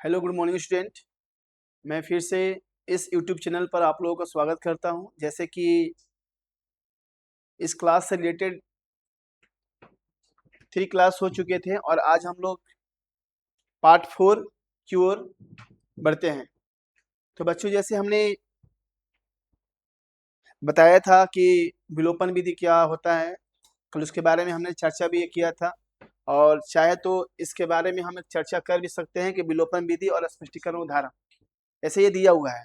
Hello good morning student. मैं फिर से इस यूट्यूब चैनल पर आप लोगों का स्वागत करता हूं। जैसे कि इस क्लास से रिलेटेड 3 क्लास हो चुके थे और आज हम लोग पार्ट 4 की ओर बढ़ते हैं। तो बच्चों, जैसे हमने बताया था कि विलोपन विधि क्या होता है, कल उसके बारे में हमने चर्चा भी किया था और चाहे तो इसके बारे में हम एक चर्चा कर भी सकते हैं कि विलोपन विधि और स्पष्टीकरण उदाहरण ऐसे ये दिया हुआ है।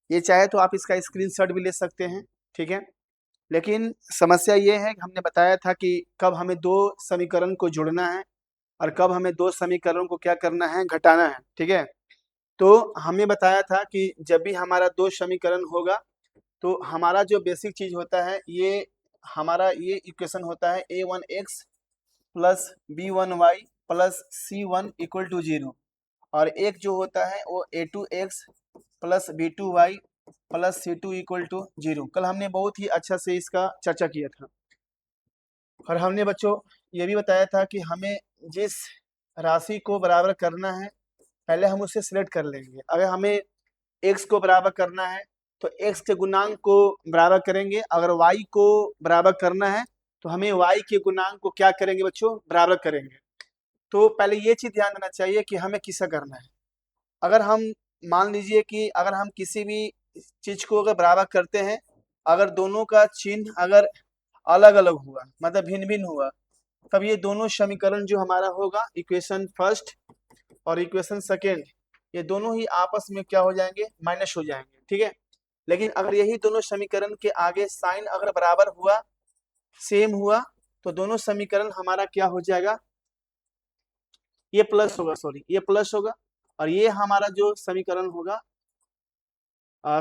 ये चाहे तो आप इसका स्क्रीनशॉट भी ले सकते हैं, ठीक है। लेकिन समस्या ये है कि हमने बताया था कि कब हमें दो समीकरण को जोड़ना है और कब हमें दो समीकरणों को क्या करना है, घटाना है, ठीक है। तो हमने बताया था कि जब भी हमारा दो समीकरण होगा तो हमारा जो बेसिक चीज होता है ये हमारा ये इक्वेशन होता है a1x plus b1y plus c1 equal to 0 और एक जो होता है वो a2x plus b2y plus c2 equal to 0। कल हमने बहुत ही अच्छा से इसका चर्चा किया था और हमने बच्चों ये भी बताया था कि हमें जिस राशि को बराबर करना है पहले हम उसे सिलेक्ट कर लेंगे। अगर हमें x को बराबर करना है तो x के गुणांक को बराबर करेंगे, अगर y को बराबर करना है तो हमें y के गुणांक को क्या करेंगे बच्चों, बराबर करेंगे। तो पहले ये चीज ध्यान देना चाहिए कि हमें किसका करना है। अगर हम मान लीजिए कि अगर हम किसी भी चीज को अगर बराबर करते हैं, अगर दोनों का चिन्ह अगर अलग अलग हुआ मतलब भिन्न भिन्न हुआ, तब ये दोनों समीकरण जो हमारा होगा इक्वेशन फर्स्ट और इक्वेशन सेकेंड, ये दोनों ही आपस में क्या हो जाएंगे, माइनस हो जाएंगे, ठीक है। लेकिन अगर यही दोनों समीकरण के आगे साइन अगर बराबर हुआ, सेम हुआ, तो दोनों समीकरण हमारा क्या हो जाएगा, ये प्लस होगा, सॉरी ये प्लस होगा और ये हमारा जो समीकरण होगा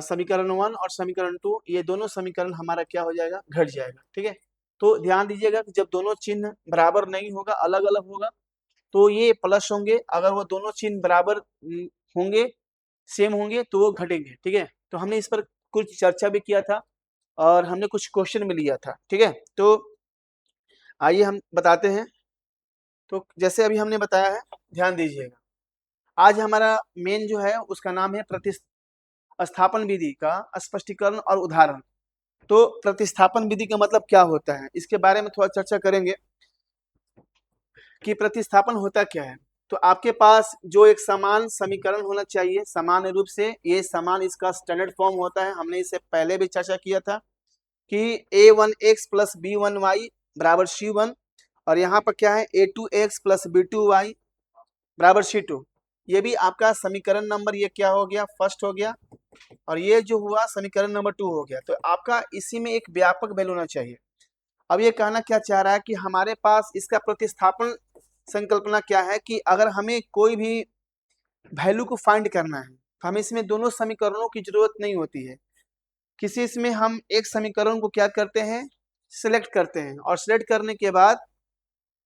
समीकरण 1 और समीकरण 2, ये दोनों समीकरण हमारा क्या हो जाएगा, घट जाएगा, ठीक है। तो ध्यान दीजिएगा कि जब दोनों चिन्ह बराबर नहीं होगा, अलग अलग होगा, तो ये प्लस होंगे, अगर वो दोनों चिन्ह बराबर होंगे, सेम होंगे, तो वो घटेंगे, ठीक है। तो हमने इस पर कुछ चर्चा भी किया था और हमने कुछ क्वेश्चन भी लिया था, ठीक है। तो आइए हम बताते हैं। तो जैसे अभी हमने बताया है, ध्यान दीजिएगा, आज हमारा मेन जो है उसका नाम है प्रतिस्थापन विधि का स्पष्टीकरण और उदाहरण। तो प्रतिस्थापन विधि का मतलब क्या होता है, इसके बारे में थोड़ा चर्चा करेंगे कि प्रतिस्थापन होता क्या है। तो आपके पास जो एक समान समीकरण होना चाहिए, सामान्य रूप से ये समान इसका स्टैंडर्ड फॉर्म होता है। हमने इसे पहले भी चर्चा किया था कि a1x प्लस b1y बराबर c1 और यहाँ पर क्या है a2x प्लस b2y बराबर c2। ये भी आपका समीकरण नंबर ये क्या हो गया, फर्स्ट हो गया और ये जो हुआ समीकरण नंबर 2 हो गया। तो आपका इसी में एक व्यापक वैल्यू होना चाहिए। अब ये कहना क्या चाह रहा है कि हमारे पास इसका प्रतिस्थापन संकल्पना क्या है कि अगर हमें कोई भी वैल्यू को फाइंड करना है तो हमें इसमें दोनों समीकरणों की जरूरत नहीं होती है। किसी इसमें हम एक समीकरण को क्या करते हैं, सिलेक्ट करते हैं और सिलेक्ट करने के बाद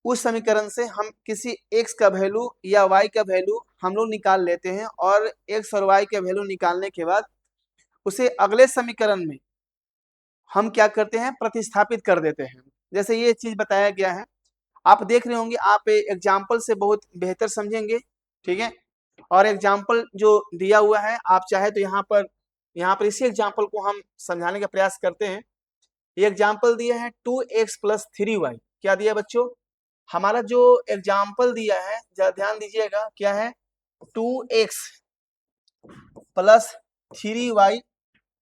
उस समीकरण से हम किसी x का वैल्यू या y का वैल्यू हम लोग निकाल लेते हैं और x और y का वैल्यू निकालने के बाद उसे अगले समीकरण में हम क्या करते हैं, प्रतिस्थापित कर देते हैं। जैसे ये चीज बताया गया है, आप देख रहे होंगे, आप एग्जाम्पल से बहुत बेहतर समझेंगे, ठीक है। और एग्जाम्पल जो दिया हुआ है, आप चाहे तो यहाँ पर इसी एग्जाम्पल को हम समझाने का प्रयास करते हैं। ये एग्जाम्पल दिया है 2x प्लस 3y। क्या दिया बच्चों, हमारा जो एग्जाम्पल दिया है, जरा ध्यान दीजिएगा, क्या है 2x प्लस 3y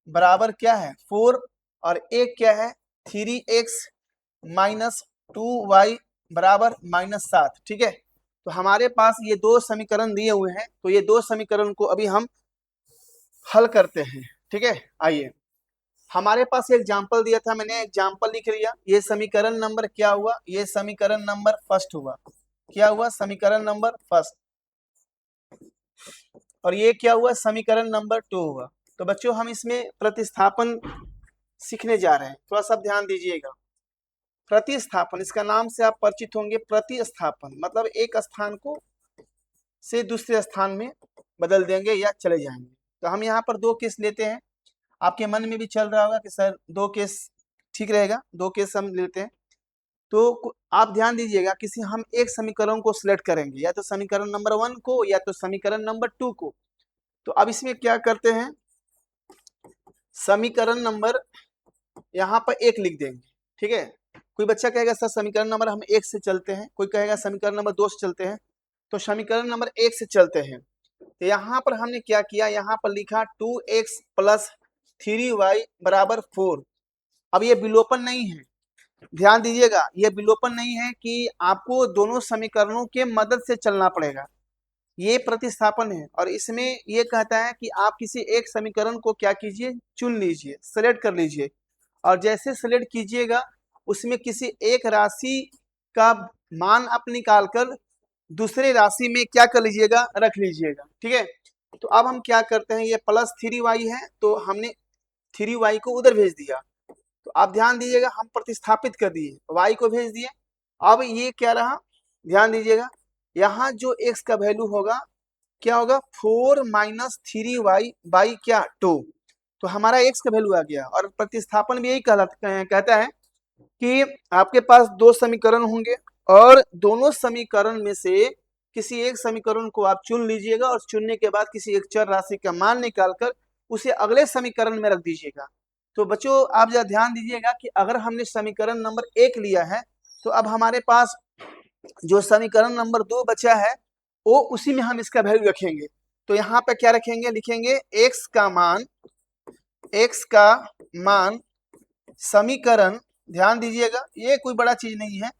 बराबर क्या है 4 और एक क्या है 3x माइनस 2y बराबर -7, ठीक है। तो हमारे पास ये दो समीकरण दिए हुए हैं, तो ये दो समीकरण को अभी हम हल करते हैं, ठीक है। आइए, हमारे पास एग्जाम्पल दिया था, मैंने एग्जाम्पल लिख लिया। ये समीकरण नंबर क्या हुआ, ये समीकरण नंबर फर्स्ट हुआ। क्या हुआ, समीकरण नंबर फर्स्ट। और ये क्या हुआ, समीकरण नंबर 2 हुआ। तो बच्चों हम इसमें प्रतिस्थापन सीखने जा रहे हैं, थोड़ा सा ध्यान दीजिएगा। प्रतिस्थापन, इसका नाम से आप परिचित होंगे। प्रतिस्थापन मतलब एक स्थान को से दूसरे स्थान में बदल देंगे या चले जाएंगे। तो हम यहाँ पर दो केस लेते हैं। आपके मन में भी चल रहा होगा कि सर दो केस ठीक रहेगा, दो केस हम लेते हैं। आप ध्यान दीजिएगा, किसी हम एक समीकरण को सिलेक्ट करेंगे, या तो समीकरण नंबर 1 को या तो समीकरण नंबर 2 को। तो अब इसमें क्या करते हैं, समीकरण नंबर यहाँ पर 1 लिख देंगे, ठीक है। कोई बच्चा कहेगा सर समीकरण नंबर हम 1 से चलते हैं, कोई कहेगा समीकरण नंबर 2 से चलते हैं। तो समीकरण नंबर 1 से चलते हैं। तो यहाँ पर हमने क्या किया, यहाँ पर लिखा 2x प्लस 3y बराबर 4। अब ये विलोपन नहीं है, ध्यान दीजिएगा, ये विलोपन नहीं है कि आपको दोनों समीकरणों के मदद से चलना पड़ेगा, ये प्रतिस्थापन है। और इसमें ये कहता है कि आप किसी एक समीकरण को क्या कीजिए, चुन लीजिए, सेलेक्ट कर लीजिए, और जैसे सेलेक्ट कीजिएगा उसमें किसी एक राशि का मान आप निकाल कर दूसरे राशि में क्या कर लीजिएगा, रख लीजिएगा, ठीक है। तो अब हम क्या करते हैं, ये प्लस 3y है तो हमने 3y को उधर भेज दिया। तो आप ध्यान दीजिएगा, हम प्रतिस्थापित कर दिए, y को भेज दिए। अब ये क्या रहा, ध्यान दीजिएगा, यहाँ जो x का वैल्यू होगा क्या होगा, 4 माइनस 3y बाई क्या 2। तो हमारा x का वैल्यू आ गया। और प्रतिस्थापन भी यही कहता है कि आपके पास दो समीकरण होंगे और दोनों समीकरण में से किसी एक समीकरण को आप चुन लीजिएगा, और चुनने के बाद किसी एक चर राशि का मान निकालकर उसे अगले समीकरण में रख दीजिएगा। तो बच्चों आप जरा ध्यान दीजिएगा कि अगर हमने समीकरण नंबर 1 लिया है तो अब हमारे पास जो समीकरण नंबर 2 बचा है वो उसी में हम इसका वैल्यू रखेंगे। तो यहाँ पे क्या रखेंगे, लिखेंगे x का मान समीकरण, ध्यान दीजिएगा ये कोई बड़ा चीज नहीं है,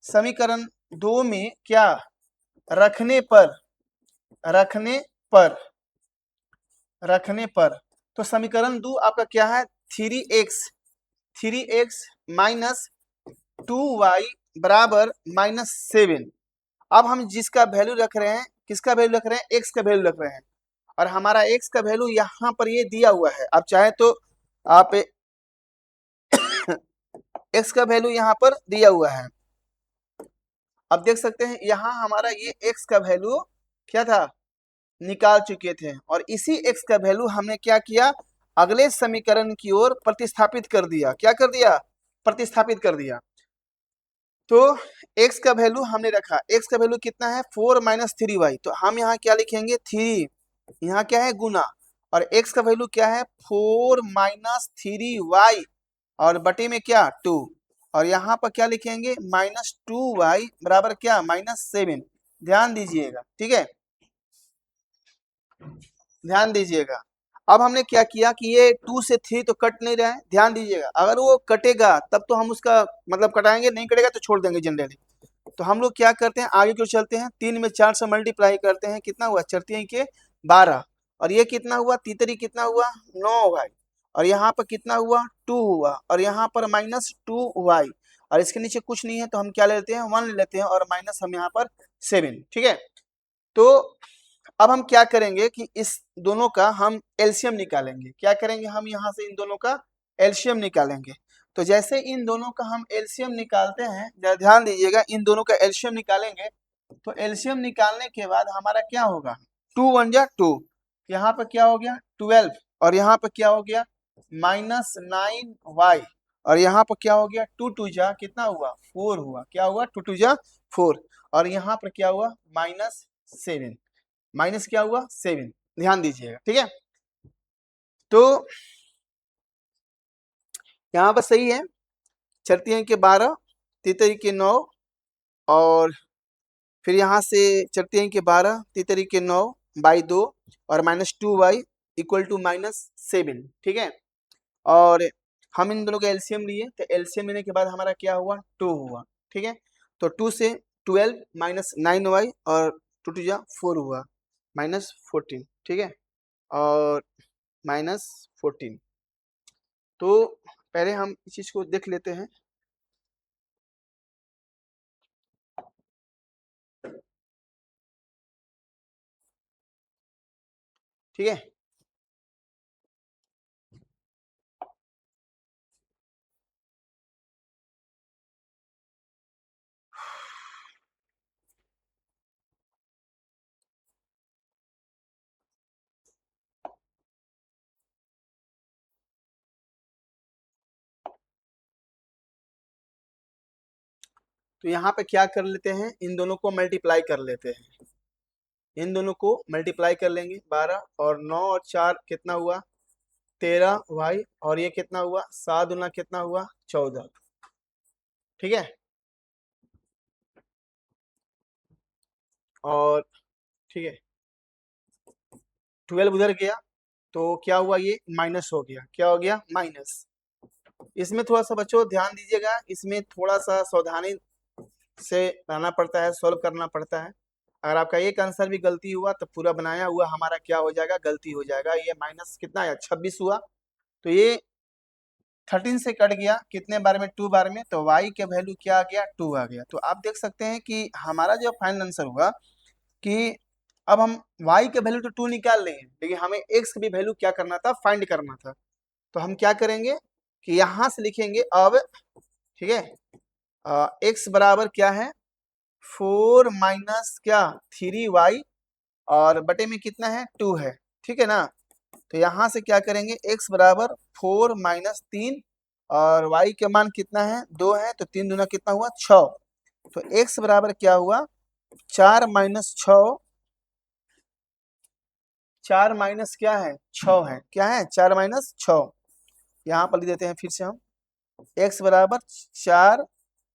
समीकरण 2 में क्या रखने पर तो समीकरण 2 आपका क्या है, 3x माइनस 2y बराबर -7। अब हम जिसका वैल्यू रख रहे हैं, किसका वैल्यू रख रहे हैं, x का वैल्यू रख रहे हैं, और हमारा x का वैल्यू यहाँ पर ये दिया हुआ है। आप चाहे तो आप x का वैल्यू यहाँ पर दिया हुआ है, अब देख सकते हैं यहाँ हमारा ये x का वैल्यू क्या था, निकाल चुके थे, और इसी x का वैल्यू हमने क्या किया, अगले समीकरण की ओर प्रतिस्थापित कर दिया। क्या कर दिया, प्रतिस्थापित कर दिया। तो x का वैल्यू हमने रखा, x का वैल्यू कितना है, 4 माइनस 3y। तो हम यहाँ क्या लिखेंगे, 3, यहाँ क्या है गुना, और x का वैल्यू क्या है, 4 माइनस 3y, और बटे में क्या 2, और यहाँ पर क्या लिखेंगे, -2y बराबर क्या -7। ध्यान दीजिएगा, ठीक है, ध्यान दीजिएगा। अब हमने क्या किया कि ये 2 से 3 तो कट नहीं रहा है, ध्यान दीजिएगा, अगर वो कटेगा तब तो हम उसका मतलब कटाएंगे, नहीं कटेगा तो छोड़ देंगे जनरली। तो हम लोग क्या करते हैं, आगे क्यों चलते हैं, 3 में 4 से मल्टीप्लाई करते हैं, कितना हुआ, 4 3 के 12, और ये कितना हुआ, तीतरी कितना हुआ 9y, और यहाँ पर कितना हुआ 2 हुआ, और यहाँ पर -2y, और इसके नीचे कुछ नहीं है तो हम क्या ले लेते हैं, 1 ले लेते हैं, और माइनस हम यहाँ पर 7, ठीक है। तो अब हम क्या करेंगे कि इस दोनों का हम एलसीएम निकालेंगे, क्या करेंगे, हम यहाँ से इन दोनों का एलसीएम निकालेंगे। तो जैसे इन दोनों का हम एलसीएम निकालते हैं, जरा ध्यान दीजिएगा, इन दोनों का एलसीएम निकालेंगे तो एलसीएम निकालने के बाद हमारा क्या होगा, 2 1 जा 2, यहाँ पर क्या हो गया 12, और यहाँ पर क्या हो गया -9y, और यहाँ पर क्या हो गया 2 2 जा कितना हुआ 4 हुआ, क्या हुआ 2 2 जा 4, और यहाँ पर क्या हुआ -7, माइनस क्या हुआ 7, ध्यान दीजिएगा, ठीक है। तो यहाँ पर सही है, चरती के 12, तीतरी के 9, और फिर यहाँ से चरती के 12, तीतरी के 9 बाई 2, और -2y इक्वल टू -7, ठीक है। और हम इन दोनों का एलसीएम लिए, तो एलसीएम लेने के बाद हमारा क्या हुआ 2 हुआ, ठीक है। तो 2 से 12 -9y, और 2 2 जा 4 हुआ, -14, ठीक है, और -14। तो पहले हम इस चीज को देख लेते हैं, ठीक है। तो यहाँ पे क्या कर लेते हैं, इन दोनों को मल्टीप्लाई कर लेते हैं, इन दोनों को मल्टीप्लाई कर लेंगे। 12 और 9 और 4 कितना हुआ 13 वाई, और ये कितना हुआ 7 गुना कितना हुआ 14। ठीक है, और ठीक है 12 उधर गया तो क्या हुआ, ये माइनस हो गया, क्या हो गया माइनस। इसमें थोड़ा सा बच्चों ध्यान दीजिएगा, इसमें थोड़ा सा सावधानी से रहना पड़ता है, सॉल्व करना पड़ता है। अगर आपका एक आंसर भी गलती हुआ तो पूरा बनाया हुआ हमारा क्या हो जाएगा, गलती हो जाएगा। ये माइनस कितना आया 26 हुआ, तो ये 13 से कट गया कितने बार में 2 बार में, तो y के वैल्यू क्या आ गया 2 आ गया। तो आप देख सकते हैं कि हमारा जो फाइनल आंसर होगा कि अब हम y के वैल्यू तो 2 निकाल लेंगे, लेकिन हमें x की भी वैल्यू क्या करना था, फाइंड करना था। तो हम क्या करेंगे कि यहाँ से लिखेंगे अब, ठीक है, x बराबर क्या है 4 माइनस क्या 3y, और बटे में कितना है 2 है, ठीक है ना। तो यहाँ से क्या करेंगे x बराबर 4 माइनस 3, और y के मान कितना है 2 है, तो 3 दूना कितना हुआ 6। तो x बराबर क्या हुआ 4 माइनस 6, 4 माइनस क्या है 6 है, क्या है 4 माइनस 6। यहाँ पर लिख देते हैं फिर से हम, x बराबर 4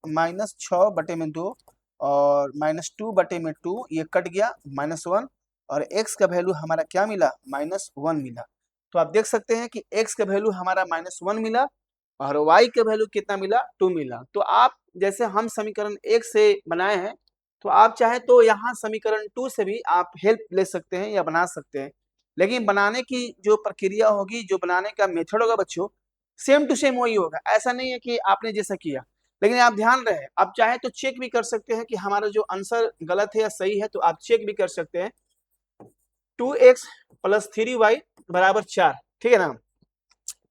माइनस 6 बटे में 2, और माइनस 2 बटे में 2, ये कट गया -1, और x का वैल्यू हमारा क्या मिला -1 मिला। तो आप देख सकते हैं कि x का वैल्यू हमारा -1 मिला, और y का वैल्यू कितना मिला 2 मिला। तो आप जैसे हम समीकरण 1 से बनाए हैं, तो आप चाहे तो यहाँ समीकरण 2 से भी आप हेल्प ले सकते हैं या बना सकते हैं, लेकिन बनाने की जो प्रक्रिया होगी, जो बनाने का मेथड होगा बच्चों, सेम टू सेम वही होगा। ऐसा नहीं है कि आपने जैसा किया, लेकिन आप ध्यान रहे, आप चाहे तो चेक भी कर सकते हैं कि हमारा जो आंसर गलत है या सही है, तो आप चेक भी कर सकते हैं। 2x प्लस 3y बराबर 4, ठीक है ना।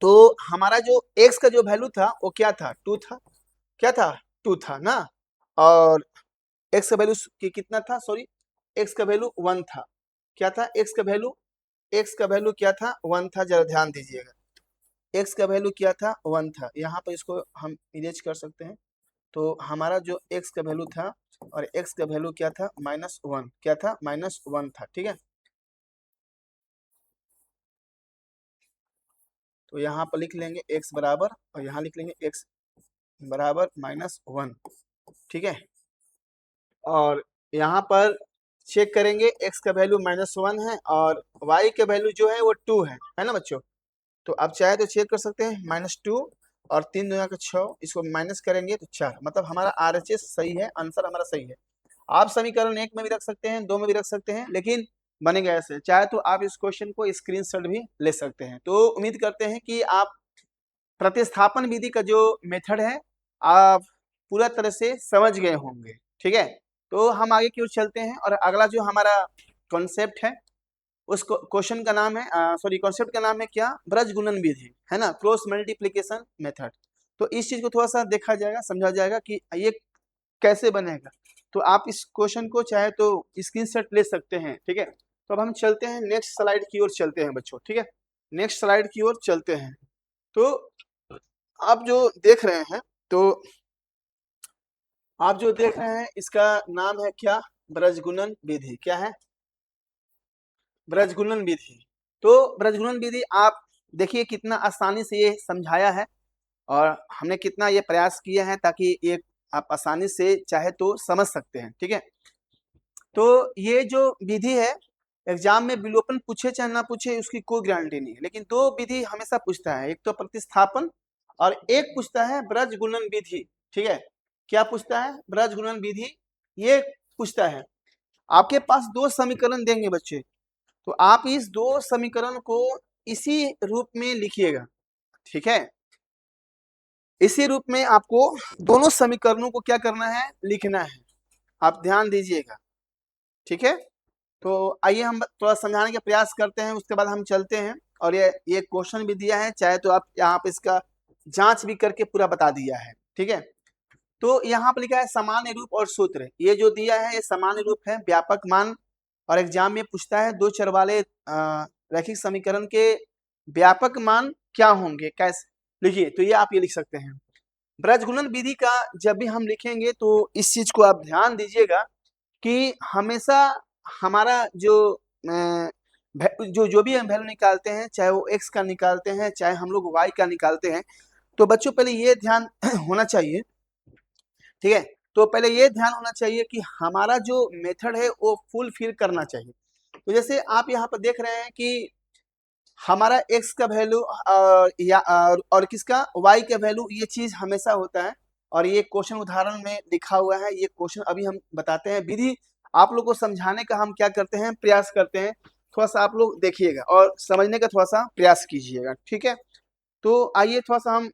तो हमारा जो x का जो वैल्यू था वो क्या था 2 था, क्या था 2 था ना, और x का वैल्यू कितना था, सॉरी x का वैल्यू 1 था, क्या था x का वैल्यू, x का वैल्यू क्या था 1 था, जरा ध्यान दीजिएगा, x का वैल्यू क्या था 1 था। यहाँ पर इसको हम इरेज कर सकते हैं। तो हमारा जो x का वैल्यू था, और x का वैल्यू क्या था -1, क्या था -1 था, ठीक है। तो यहाँ पर लिख लेंगे x बराबर, और यहाँ लिख लेंगे x बराबर -1, ठीक है। और यहाँ पर चेक करेंगे x का वैल्यू -1 है, और y का वैल्यू जो है वो 2 है ना बच्चों। तो आप चाहे तो चेक कर सकते हैं -2, और 3 दूना का 6, इसको माइनस करेंगे तो 4, मतलब हमारा RHS सही है, आंसर हमारा सही है। आप समीकरण 1 में भी रख सकते हैं, 2 में भी रख सकते हैं, लेकिन बनेगा ऐसे। चाहे तो आप इस क्वेश्चन को स्क्रीनशॉट भी ले सकते हैं। तो उम्मीद करते हैं कि आप प्रतिस्थापन विधि का जो मेथड है आप पूरा तरह से समझ गए होंगे, ठीक है। तो हम आगे की ओर चलते हैं, और अगला जो हमारा कॉन्सेप्ट है, उस क्वेश्चन का नाम है, सॉरी कॉन्सेप्ट का नाम है क्या, ब्रज गुणन विधि, है ना, क्रॉस मल्टीप्लीकेशन मेथड। तो इस चीज को थोड़ा सा देखा जाएगा, समझा जाएगा कि ये कैसे बनेगा। तो आप इस क्वेश्चन को चाहे तो स्क्रीनशॉट ले सकते हैं, ठीक है। तो अब हम चलते हैं नेक्स्ट स्लाइड की ओर चलते हैं बच्चों, ठीक है, नेक्स्ट स्लाइड की ओर चलते हैं। तो आप जो देख रहे हैं, तो आप जो देख रहे हैं इसका नाम है क्या, ब्रजगुणन विधि। क्या है, ब्रजगुणन विधि। तो ब्रजगुणन विधि आप देखिए कितना आसानी से ये समझाया है, और हमने कितना ये प्रयास किया है ताकि ये आप आसानी से चाहे तो समझ सकते हैं, ठीक है। तो ये जो विधि है, एग्जाम में विलोपन पूछे चाहे ना पूछे उसकी कोई गारंटी नहीं है, लेकिन दो विधि हमेशा पूछता है, एक तो प्रतिस्थापन, और एक पूछता है ब्रज गुणन विधि, ठीक है। क्या पूछता है, ब्रज गुणन विधि, ये पूछता है। आपके पास दो समीकरण देंगे बच्चे, तो आप इस दो समीकरण को इसी रूप में लिखिएगा, ठीक है। इसी रूप में आपको दोनों समीकरणों को क्या करना है, लिखना है। आप ध्यान दीजिएगा, ठीक है। तो आइए हम थोड़ा समझाने का प्रयास करते हैं, उसके बाद हम चलते हैं। और ये क्वेश्चन भी दिया है, चाहे तो आप यहाँ पे इसका जांच भी करके पूरा बता दिया है, ठीक है। तो यहाँ पर लिखा है सामान्य रूप और सूत्र, ये जो दिया है ये सामान्य रूप है, व्यापक मान, और एग्जाम में पूछता है दो चर वाले रैखिक समीकरण के व्यापक मान क्या होंगे, कैसे लिखिए। तो ये आप ये लिख सकते हैं, ब्रज गुणन विधि का जब भी हम लिखेंगे तो इस चीज को आप ध्यान दीजिएगा कि हमेशा हमारा जो भी हम वैल्यू निकालते हैं, चाहे वो x का निकालते हैं, चाहे हम लोग y का निकालते हैं, तो बच्चों पहले ये ध्यान होना चाहिए, ठीक है। तो पहले ये ध्यान होना चाहिए कि हमारा जो मेथड है वो फुलफिल करना चाहिए। तो जैसे आप यहाँ पर देख रहे हैं कि हमारा x का वैल्यू और किसका y का वैल्यू, ये चीज हमेशा होता है। और ये क्वेश्चन उदाहरण में लिखा हुआ है, ये क्वेश्चन अभी हम बताते हैं। विधि आप लोग को समझाने का हम क्या करते हैं, प्रयास करते हैं। थोड़ा सा आप लोग देखिएगा और समझने का थोड़ा सा प्रयास कीजिएगा, ठीक है। तो आइए थोड़ा सा हम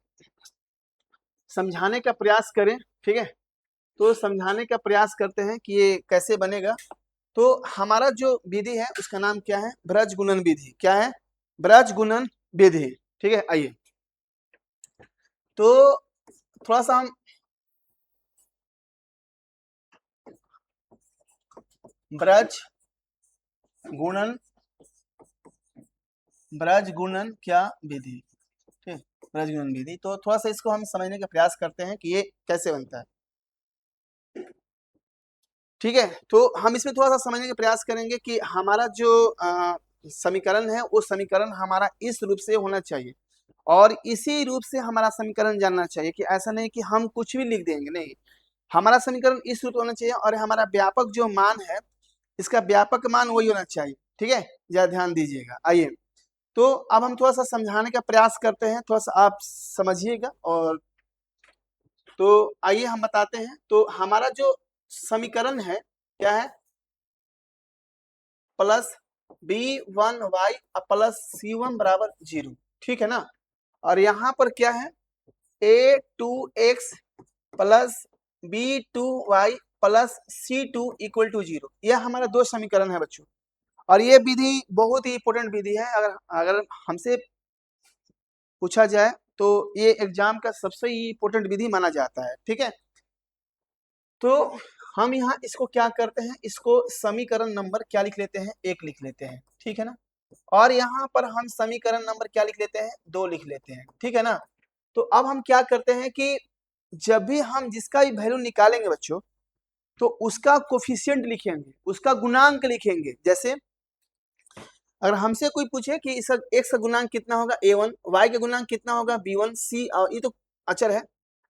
समझाने का प्रयास करें, ठीक है। तो समझाने का प्रयास करते हैं कि ये कैसे बनेगा। तो हमारा जो विधि है उसका नाम क्या है, ब्रज गुणन विधि। क्या है, ब्रज गुणन विधि, ठीक है। आइए तो थोड़ा सा हम ब्रज गुणन क्या विधि, ठीक है, ब्रज गुणन विधि। तो थोड़ा सा इसको हम समझने का प्रयास करते हैं कि ये कैसे बनता है, ठीक है। तो हम इसमें थोड़ा सा समझने का प्रयास करेंगे कि हमारा जो समीकरण है वो समीकरण हमारा इस रूप से होना चाहिए और इसी रूप से हमारा समीकरण जानना चाहिए, कि ऐसा नहीं कि हम कुछ भी लिख देंगे, नहीं। हमारा समीकरण इस रूप होना चाहिए और हमारा व्यापक जो मान है, इसका व्यापक मान वही होना चाहिए, ठीक है। जरा ध्यान दीजिएगा। आइए तो अब हम थोड़ा सा समझाने का प्रयास करते हैं, थोड़ा सा आप समझिएगा। और तो आइए हम बताते हैं। तो हमारा जो समीकरण है क्या है, प्लस b1y प्लस c1 बराबर 0, ठीक है ना। और यहाँ पर क्या है, a2x plus b2y plus c2 equal to 0। यह हमारा दो समीकरण है बच्चों। और ये विधि बहुत ही इंपॉर्टेंट विधि है। अगर अगर हमसे पूछा जाए तो ये एग्जाम का सबसे इंपॉर्टेंट विधि माना जाता है, ठीक है। तो हम यहाँ इसको क्या करते हैं, इसको समीकरण नंबर क्या लिख लेते हैं, 1 लिख लेते हैं, ठीक है ना। और यहाँ पर हम समीकरण नंबर क्या लिख लेते हैं, 2 लिख लेते हैं, ठीक है ना। तो अब हम क्या करते हैं कि जब भी हम जिसका भी वैल्यू निकालेंगे बच्चों, तो उसका कोफिशिएंट लिखेंगे, उसका गुणांक लिखेंगे। जैसे अगर हमसे कोई पूछे कि इसका x का गुणांक कितना होगा a1, y का गुणांक कितना होगा b1, c और ये तो अचर है,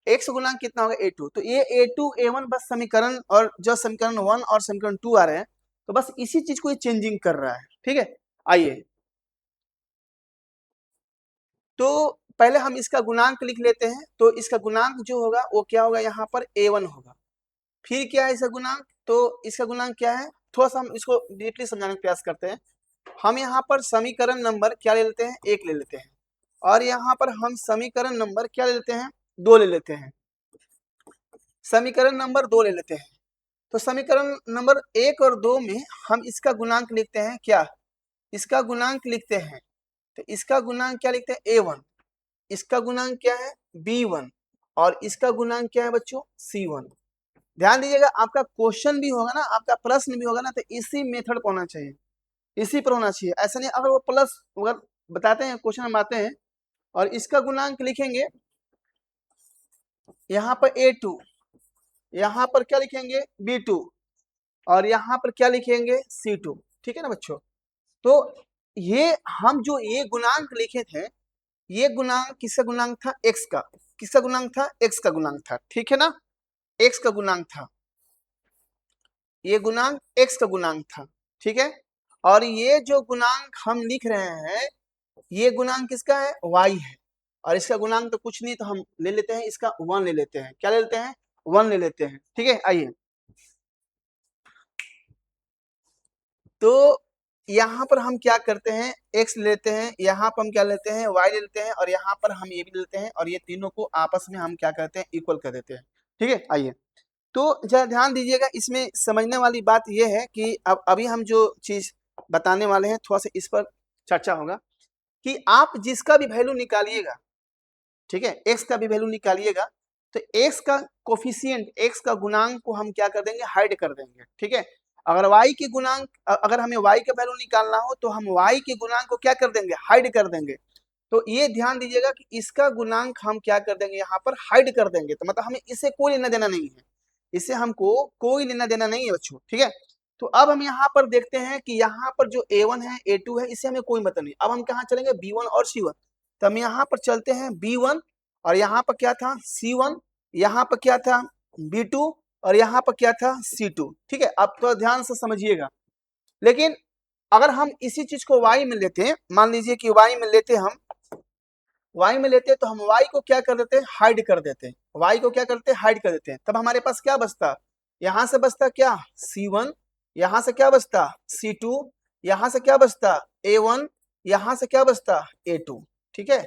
x का गुणांक कितना होगा a2, तो ये a2 a1 बस समीकरण, और जो समीकरण 1 और समीकरण 2 आ रहे हैं, तो बस इसी चीज को ये चेंजिंग कर रहा है, ठीक है। आइए तो पहले हम इसका गुणांक लिख लेते हैं। तो इसका गुणांक जो होगा वो क्या होगा, यहाँ पर a1 होगा। फिर क्या है इसका गुणांक, तो इसका गुणांक क्या है, थोड़ा सा हम इसको डीपली समझाने का प्रयास करते हैं। हम यहाँ पर समीकरण नंबर क्या ले लेते हैं, 1 ले लेते हैं। और यहाँ पर हम समीकरण नंबर क्या ले लेते हैं, 2 ले लेते हैं। समीकरण नंबर 2 ले लेते हैं। तो समीकरण नंबर 1 और 2 में हम इसका गुणांक लिखते हैं, क्या, इसका गुणांक लिखते हैं। तो इसका गुणांक क्या लिखते हैं, a1, इसका गुणांक क्या है b1, और इसका गुणांक क्या है बच्चों, c1। ध्यान दीजिएगा, आपका क्वेश्चन भी होगा ना, आपका प्रश्न भी होगा ना, तो इसी मेथड पर होना चाहिए, इसी पर होना चाहिए। ऐसा नहीं अगर वो प्लस अगर बताते हैं, क्वेश्चन हम आते हैं और इसका गुणांक लिखेंगे, यहाँ पर a2, यहाँ पर क्या लिखेंगे b2, और यहाँ पर क्या लिखेंगे c2, ठीक है ना बच्चों। तो ये हम जो ये गुणांक लिखे थे, ये गुणांक किसका गुणांक था, x का। किसका गुणांक था, x का गुणांक था, ठीक है ना, x का गुणांक था। ये गुणांक x का गुणांक था, ठीक है। और ये जो गुणांक हम लिख रहे हैं, ये गुणांक किसका है, y है। और इसका गुणांक तो कुछ नहीं, तो हम ले लेते हैं इसका 1 ले लेते हैं। क्या ले लेते हैं, 1 ले लेते हैं, ठीक है। आइए तो यहाँ पर हम क्या करते हैं, x लेते हैं, यहाँ पर हम क्या लेते हैं, y ले लेते हैं, और यहाँ पर हम ये भी लेते हैं, और ये तीनों को आपस में हम क्या करते हैं, इक्वल कर देते हैं, ठीक है। आइए तो जरा ध्यान दीजिएगा, इसमें समझने वाली बात यह है कि अब अभी हम जो चीज बताने वाले हैं, थोड़ा सा इस पर चर्चा होगा कि आप जिसका भी वैल्यू निकालिएगा, ठीक है, x का भी वैल्यू निकालिएगा, तो x का कोफिशिएंट, x का गुणांक को हम क्या कर देंगे, हाइड कर देंगे, ठीक है। अगर y के गुणांक, अगर हमें y का वैल्यू निकालना हो तो हम y के गुणांक को क्या कर देंगे, हाइड कर देंगे। तो ये ध्यान दीजिएगा कि इसका गुणांक हम क्या कर देंगे, यहाँ पर हाइड कर देंगे। तो मतलब हमें इससे कोई लेना देना नहीं है, इससे हमको कोई लेना देना नहीं है बच्चों, ठीक है। तो अब हम यहाँ पर देखते हैं कि यहाँ पर जो A1 है A2 है, इससे हमें कोई मतलब नहीं। अब हम कहाँ चलेंगे, B1 और C1। तो हम यहाँ पर चलते हैं B1, और यहाँ पर क्या था C1, यहाँ पर क्या था B2, और यहाँ पर क्या था C2, ठीक है। अब तो ध्यान से समझिएगा। लेकिन अगर हम इसी चीज को y में लेते हैं, मान लीजिए कि y में लेते हम, y में लेते तो हम y को क्या कर देते हैं, हाइड कर देते हैं। y को क्या करते हैं, हाइड कर देते हैं। तब हमारे पास क्या बचता, यहाँ से बचता क्या C1, यहाँ से क्या बचता C2, यहाँ से क्या बचता A1, यहाँ से क्या बचता A2, ठीक है।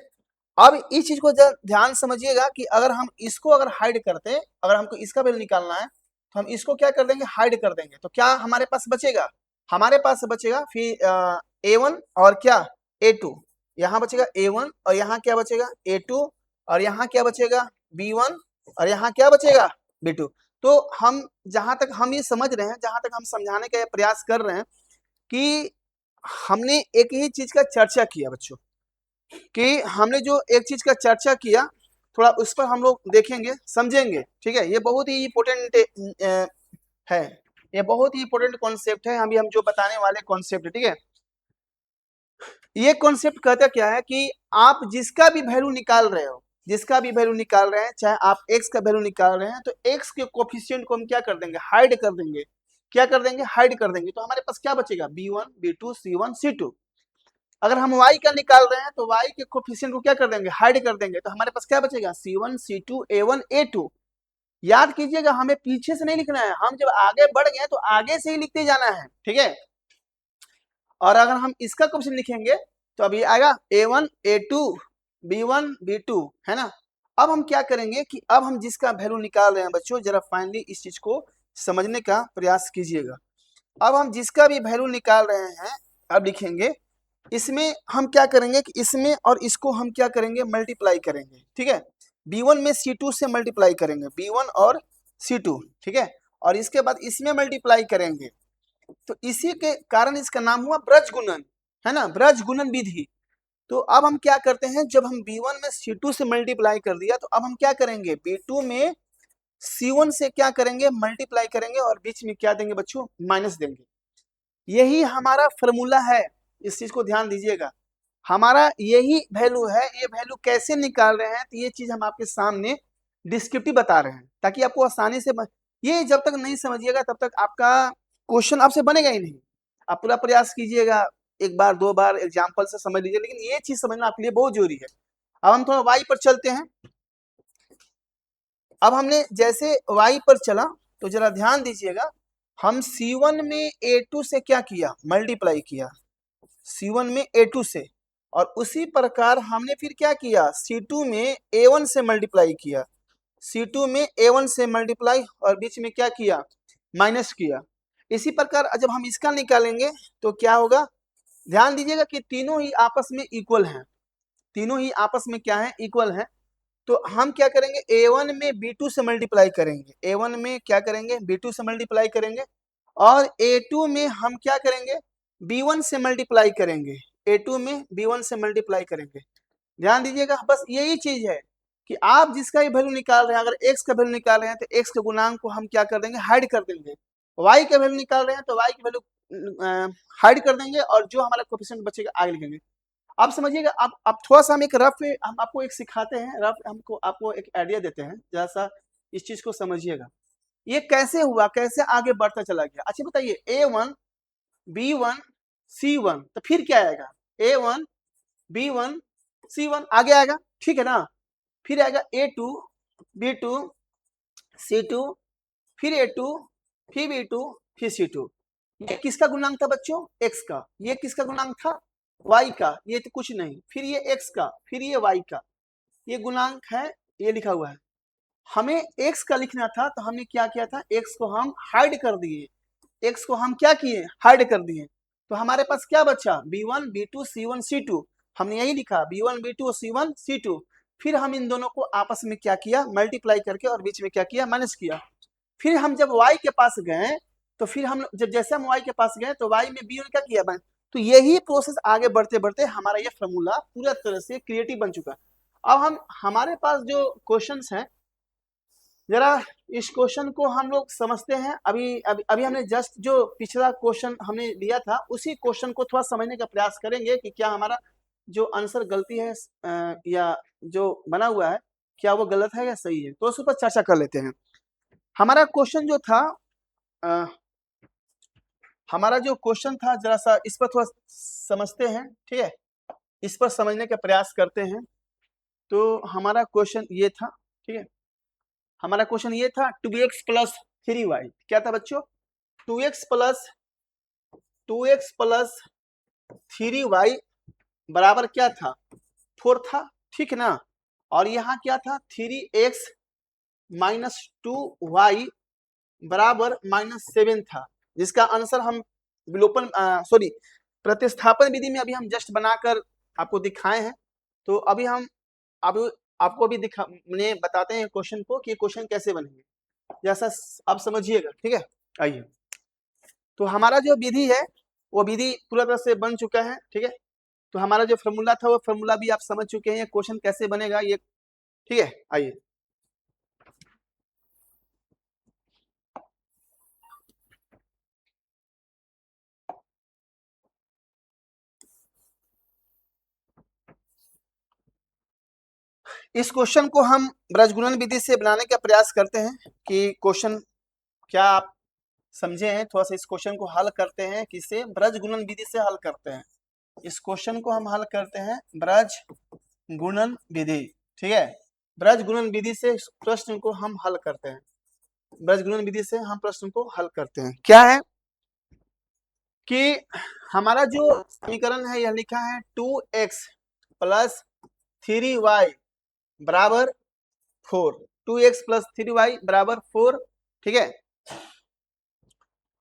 अब इस चीज को ध्यान समझिएगा कि अगर हम इसको अगर हाइड करते हैं, अगर हमको इसका वैल्यू निकालना है तो हम इसको क्या कर देंगे, हाइड कर देंगे। तो क्या हमारे पास बचेगा, हमारे पास बचेगा फिर A1 और क्या A2, यहाँ बचेगा A1 और यहाँ क्या बचेगा A2, और यहाँ क्या बचेगा B1, और यहाँ क्या बचेगा B2। तो हम जहां तक हम ये समझ रहे हैं, जहां तक हम समझाने का प्रयास कर रहे हैं कि हमने एक ही चीज का चर्चा किया बच्चों, कि हमने जो एक चीज का चर्चा किया, थोड़ा उस पर हम लोग देखेंगे समझेंगे, ठीक है। ये बहुत ही इम्पोर्टेंट है, ये बहुत ही इम्पोर्टेंट कॉन्सेप्ट है, अभी हम जो बताने वाले कॉन्सेप्ट, ठीक है। ये कॉन्सेप्ट कहता क्या है कि आप जिसका भी वैल्यू निकाल रहे हो, जिसका भी वैल्यू निकाल रहे हैं, चाहे आप x का वैल्यू निकाल रहे हैं, तो x के कोफिशिएंट को हम क्या कर देंगे, हाइड कर देंगे। क्या कर देंगे, हाइड कर देंगे। तो हमारे पास क्या बचेगा B1 B2 C1 C2। अगर हम y का निकाल रहे हैं तो y के कोफिशिएंट को क्या कर देंगे, हाइड कर देंगे। तो हमारे पास क्या बचेगा C1 C2 A1 A2। याद कीजिएगा, हमें पीछे से नहीं लिखना है, हम जब आगे बढ़ गए तो आगे से ही लिखते जाना है, ठीक है। और अगर हम इसका क्वेश्चन लिखेंगे तो अभी आएगा A1 A2 B1 B2, है ना। अब हम क्या करेंगे कि अब हम जिसका वैल्यू निकाल रहे हैं बच्चों, जरा फाइनली इस चीज को समझने का प्रयास कीजिएगा। अब हम जिसका भी वैल्यू निकाल रहे हैं, अब लिखेंगे, इसमें हम क्या करेंगे कि इसमें और इसको हम क्या करेंगे, मल्टीप्लाई करेंगे, ठीक है। B1 में C2 से मल्टीप्लाई करेंगे, B1 और C2, ठीक है। और इसके बाद इसमें मल्टीप्लाई करेंगे। तो इसी के कारण इसका नाम हुआ ब्रज गुणन, है ना, ब्रज गुणन विधि। तो अब हम क्या करते हैं, जब हम B1 में C2 से मल्टीप्लाई कर दिया, तो अब हम क्या करेंगे, B2 में C1 से क्या करेंगे, मल्टीप्लाई करेंगे, और बीच में क्या देंगे बच्चों, माइनस देंगे। यही हमारा फॉर्मूला है, इस चीज को ध्यान दीजिएगा, हमारा यही वैल्यू है। ये वैल्यू कैसे निकाल रहे हैं, तो ये चीज हम आपके सामने डिस्क्रिप्टिव बता रहे हैं, ताकि आपको आसानी से ये जब तक नहीं समझिएगा तब तक आपका क्वेश्चन आपसे बनेगा ही नहीं। आप पूरा प्रयास कीजिएगा, एक बार दो बार एग्जाम्पल से समझ लीजिए, लेकिन ये चीज समझना आपके लिए बहुत जरूरी है। अब हम थोड़ा वाई पर चलते हैं। अब हमने जैसे वाई पर चला तो जरा ध्यान दीजिएगा, हम C1 में A2 से क्या किया, मल्टीप्लाई किया C1 में A2 से, और उसी प्रकार हमने फिर क्या किया, C2 में A1 से मल्टीप्लाई किया, C2 में A1 से मल्टीप्लाई, और बीच में क्या किया, माइनस किया। इसी प्रकार जब हम इसका निकालेंगे तो क्या होगा, ध्यान दीजिएगा कि तीनों ही आपस में इक्वल हैं, तीनों ही आपस में क्या है, इक्वल हैं। तो हम क्या करेंगे, A1 में B2 से मल्टीप्लाई करेंगे, A1 में क्या करेंगे, B2 से मल्टीप्लाई करेंगे, और A2 में हम क्या करेंगे, B1 से मल्टीप्लाई करेंगे, A2 में B1 से मल्टीप्लाई करेंगे। ध्यान दीजिएगा, बस यही चीज है कि आप जिसका भी वैल्यू निकाल रहे हैं, अगर x का वैल्यू निकाल रहे हैं तो x के गुणांक को हम क्या कर देंगे, हाइड कर देंगे। y का वैल्यू निकाल रहे हैं तो y की वैल्यू हाइड कर देंगे, और जो हमारा कोफिशिएंट बचेगा आगे लिखेंगे। आप समझिएगा, आप थोड़ा सा हम एक रफ, हम आपको एक सिखाते हैं रफ, हमको आपको एक आइडिया देते हैं, जरा सा इस चीज को समझिएगा, ये कैसे हुआ, कैसे आगे बढ़ता चला गया। अच्छा बताइए, A1 B1 C1, तो फिर क्या आएगा, A1 B1 C1 आगे आएगा, ठीक है ना। फिर आएगा A2 B2 C2, फिर A2, फिर B2, फिर C2। ये किसका गुणांक था बच्चों, x का। ये किसका गुणांक था, y का। ये तो कुछ नहीं, फिर ये x का, फिर ये y का, ये गुणांक है, ये लिखा हुआ है। हमें x का लिखना था, तो हमने क्या किया था, x को हम हाइड कर दिए, x को हम क्या किए, हाइड कर दिए। तो हमारे पास क्या बचा, B1 B2 C1 C2, हमने यही लिखा B1 B2 C1 C2। फिर हम इन दोनों को आपस में क्या किया, मल्टीप्लाई करके, और बीच में क्या किया, माइनस किया। फिर हम जब y के पास गए, तो फिर हम जब जैसे हम y के पास गए तो y में B1 क्या किया, तो यही प्रोसेस आगे बढ़ते बढ़ते हमारा ये फॉर्मूला पूरा तरह से क्रिएटिव बन चुका। अब हमारे पास जो क्वेश्चंस हैं, जरा इस क्वेश्चन को हम लोग समझते हैं। अभी हमने जस्ट जो पिछला क्वेश्चन हमने लिया था उसी क्वेश्चन को थोड़ा समझने का प्रयास करेंगे कि क्या हमारा जो आंसर गलती है या जो बना हुआ है क्या वो गलत है या सही है, तो उस पर चर्चा कर लेते हैं। हमारा क्वेश्चन जो था हमारा जो क्वेश्चन था, जरा सा इस पर थोड़ा समझते हैं, ठीक है, इस पर समझने का प्रयास करते हैं। तो हमारा क्वेश्चन ये था, ठीक है, हमारा क्वेश्चन ये था 2x प्लस 3y, क्या था बच्चों, 2x प्लस 3y बराबर क्या था, 4 था, ठीक ना। और यहाँ क्या था, 3x माइनस 2y बराबर -7 था, जिसका आंसर हम विलोपन प्रतिस्थापन विधि में अभी हम जस्ट बनाकर आपको दिखाए हैं। तो अभी हम आपको अभी बताते हैं क्वेश्चन को कि क्वेश्चन कैसे बनेंगे, जैसा आप समझिएगा, ठीक है। आइए, तो हमारा जो विधि है वो विधि पूरा तरह से बन चुका है, ठीक है। तो हमारा जो फॉर्मूला था वो फॉर्मूला भी आप समझ चुके हैं, क्वेश्चन कैसे बनेगा ये, ठीक है। आइए, इस क्वेश्चन को हम ब्रजगुणन विधि से बनाने का प्रयास करते हैं कि क्वेश्चन क्या आप समझे हैं। थोड़ा सा इस क्वेश्चन को हल करते हैं, किसे, ब्रजगुणन विधि से हल करते हैं। इस क्वेश्चन को हम हल करते हैं ब्रज गुणन विधि, ठीक है। ब्रज गुणन विधि से प्रश्न को हम हल करते हैं, ब्रज गुणन विधि से हम प्रश्न को हल करते हैं। क्या है कि हमारा जो समीकरण है यह लिखा है 2x प्लस 3y बराबर 4, 2x प्लस 3y बराबर 4, ठीक है।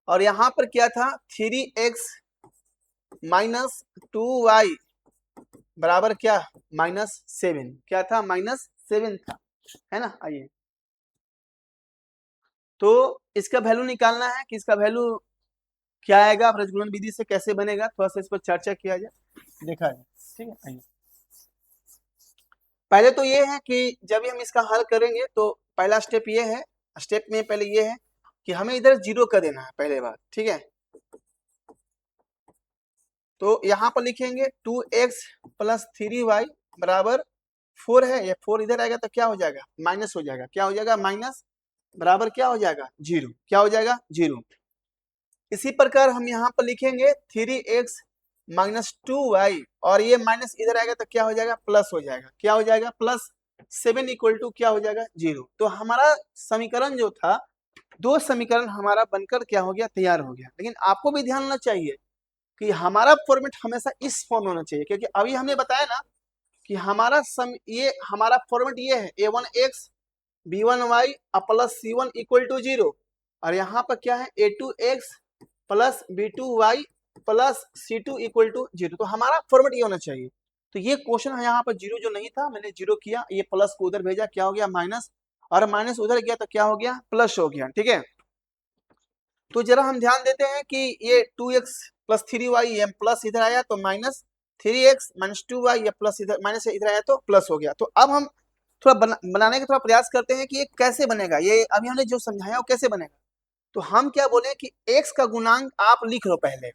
और यहाँ पर क्या था, 3x माइनस 2y बराबर क्या, -7, क्या था, -7 था, है ना। आइए, तो इसका वैल्यू निकालना है कि इसका वैल्यू क्या आएगा, ब्रजगुणन विधि से कैसे बनेगा, थोड़ा सा इस पर चर्चा किया जाए, देखा जाए, ठीक है। आइए, पहले तो ये है कि जब भी हम इसका हल करेंगे तो पहला स्टेप ये है, स्टेप में पहले ये है कि हमें इधर 0 कर देना है पहले बार, ठीक है। तो यहाँ पर लिखेंगे 2x प्लस 3y बराबर 4 है, ये 4 इधर आएगा तो क्या हो जाएगा, माइनस हो जाएगा, क्या हो जाएगा, माइनस बराबर क्या हो जाएगा, 0, क्या हो जाएगा, 0। इसी प्रकार हम यहाँ पर लिखेंगे 3x माइनस 2y और ये माइनस इधर आएगा तो क्या हो जाएगा, प्लस हो जाएगा, क्या हो जाएगा, +7 इक्वल टू क्या हो जाएगा, 0। तो हमारा समीकरण जो था, दो समीकरण हमारा बनकर क्या हो गया, तैयार हो गया। लेकिन आपको भी ध्यान होना चाहिए कि हमारा फॉर्मेट हमेशा इस फॉर्म में होना चाहिए, क्योंकि अभी हमने बताया ना कि ये हमारा फॉर्मेट ये है a1x b1y plus c1 equal to 0, और यहाँ पर क्या है a2x plus b2y plus c2 equal to 0। तो हमारा फॉर्मेट ये होना चाहिए। तो ये क्वेश्चन है, यहाँ पर 0 जो नहीं था मैंने 0 किया, ये प्लस को उधर भेजा, क्या हो गया, माइनस, और माइनस उधर गया तो क्या हो गया, प्लस हो गया, ठीक है। तो जरा हम ध्यान देते हैं कि ये 2x प्लस 3y ये प्लस इधर आया तो माइनस, 3x माइनस 2y ये प्लस इधर माइनस इधर आया तो प्लस हो गया। तो अब हम थोड़ा बनाने का थोड़ा प्रयास करते हैं कि ये कैसे बनेगा, ये अभी हमने जो समझाया वो कैसे बनेगा। तो हम क्या बोले कि x का गुणांक आप लिख लो पहले,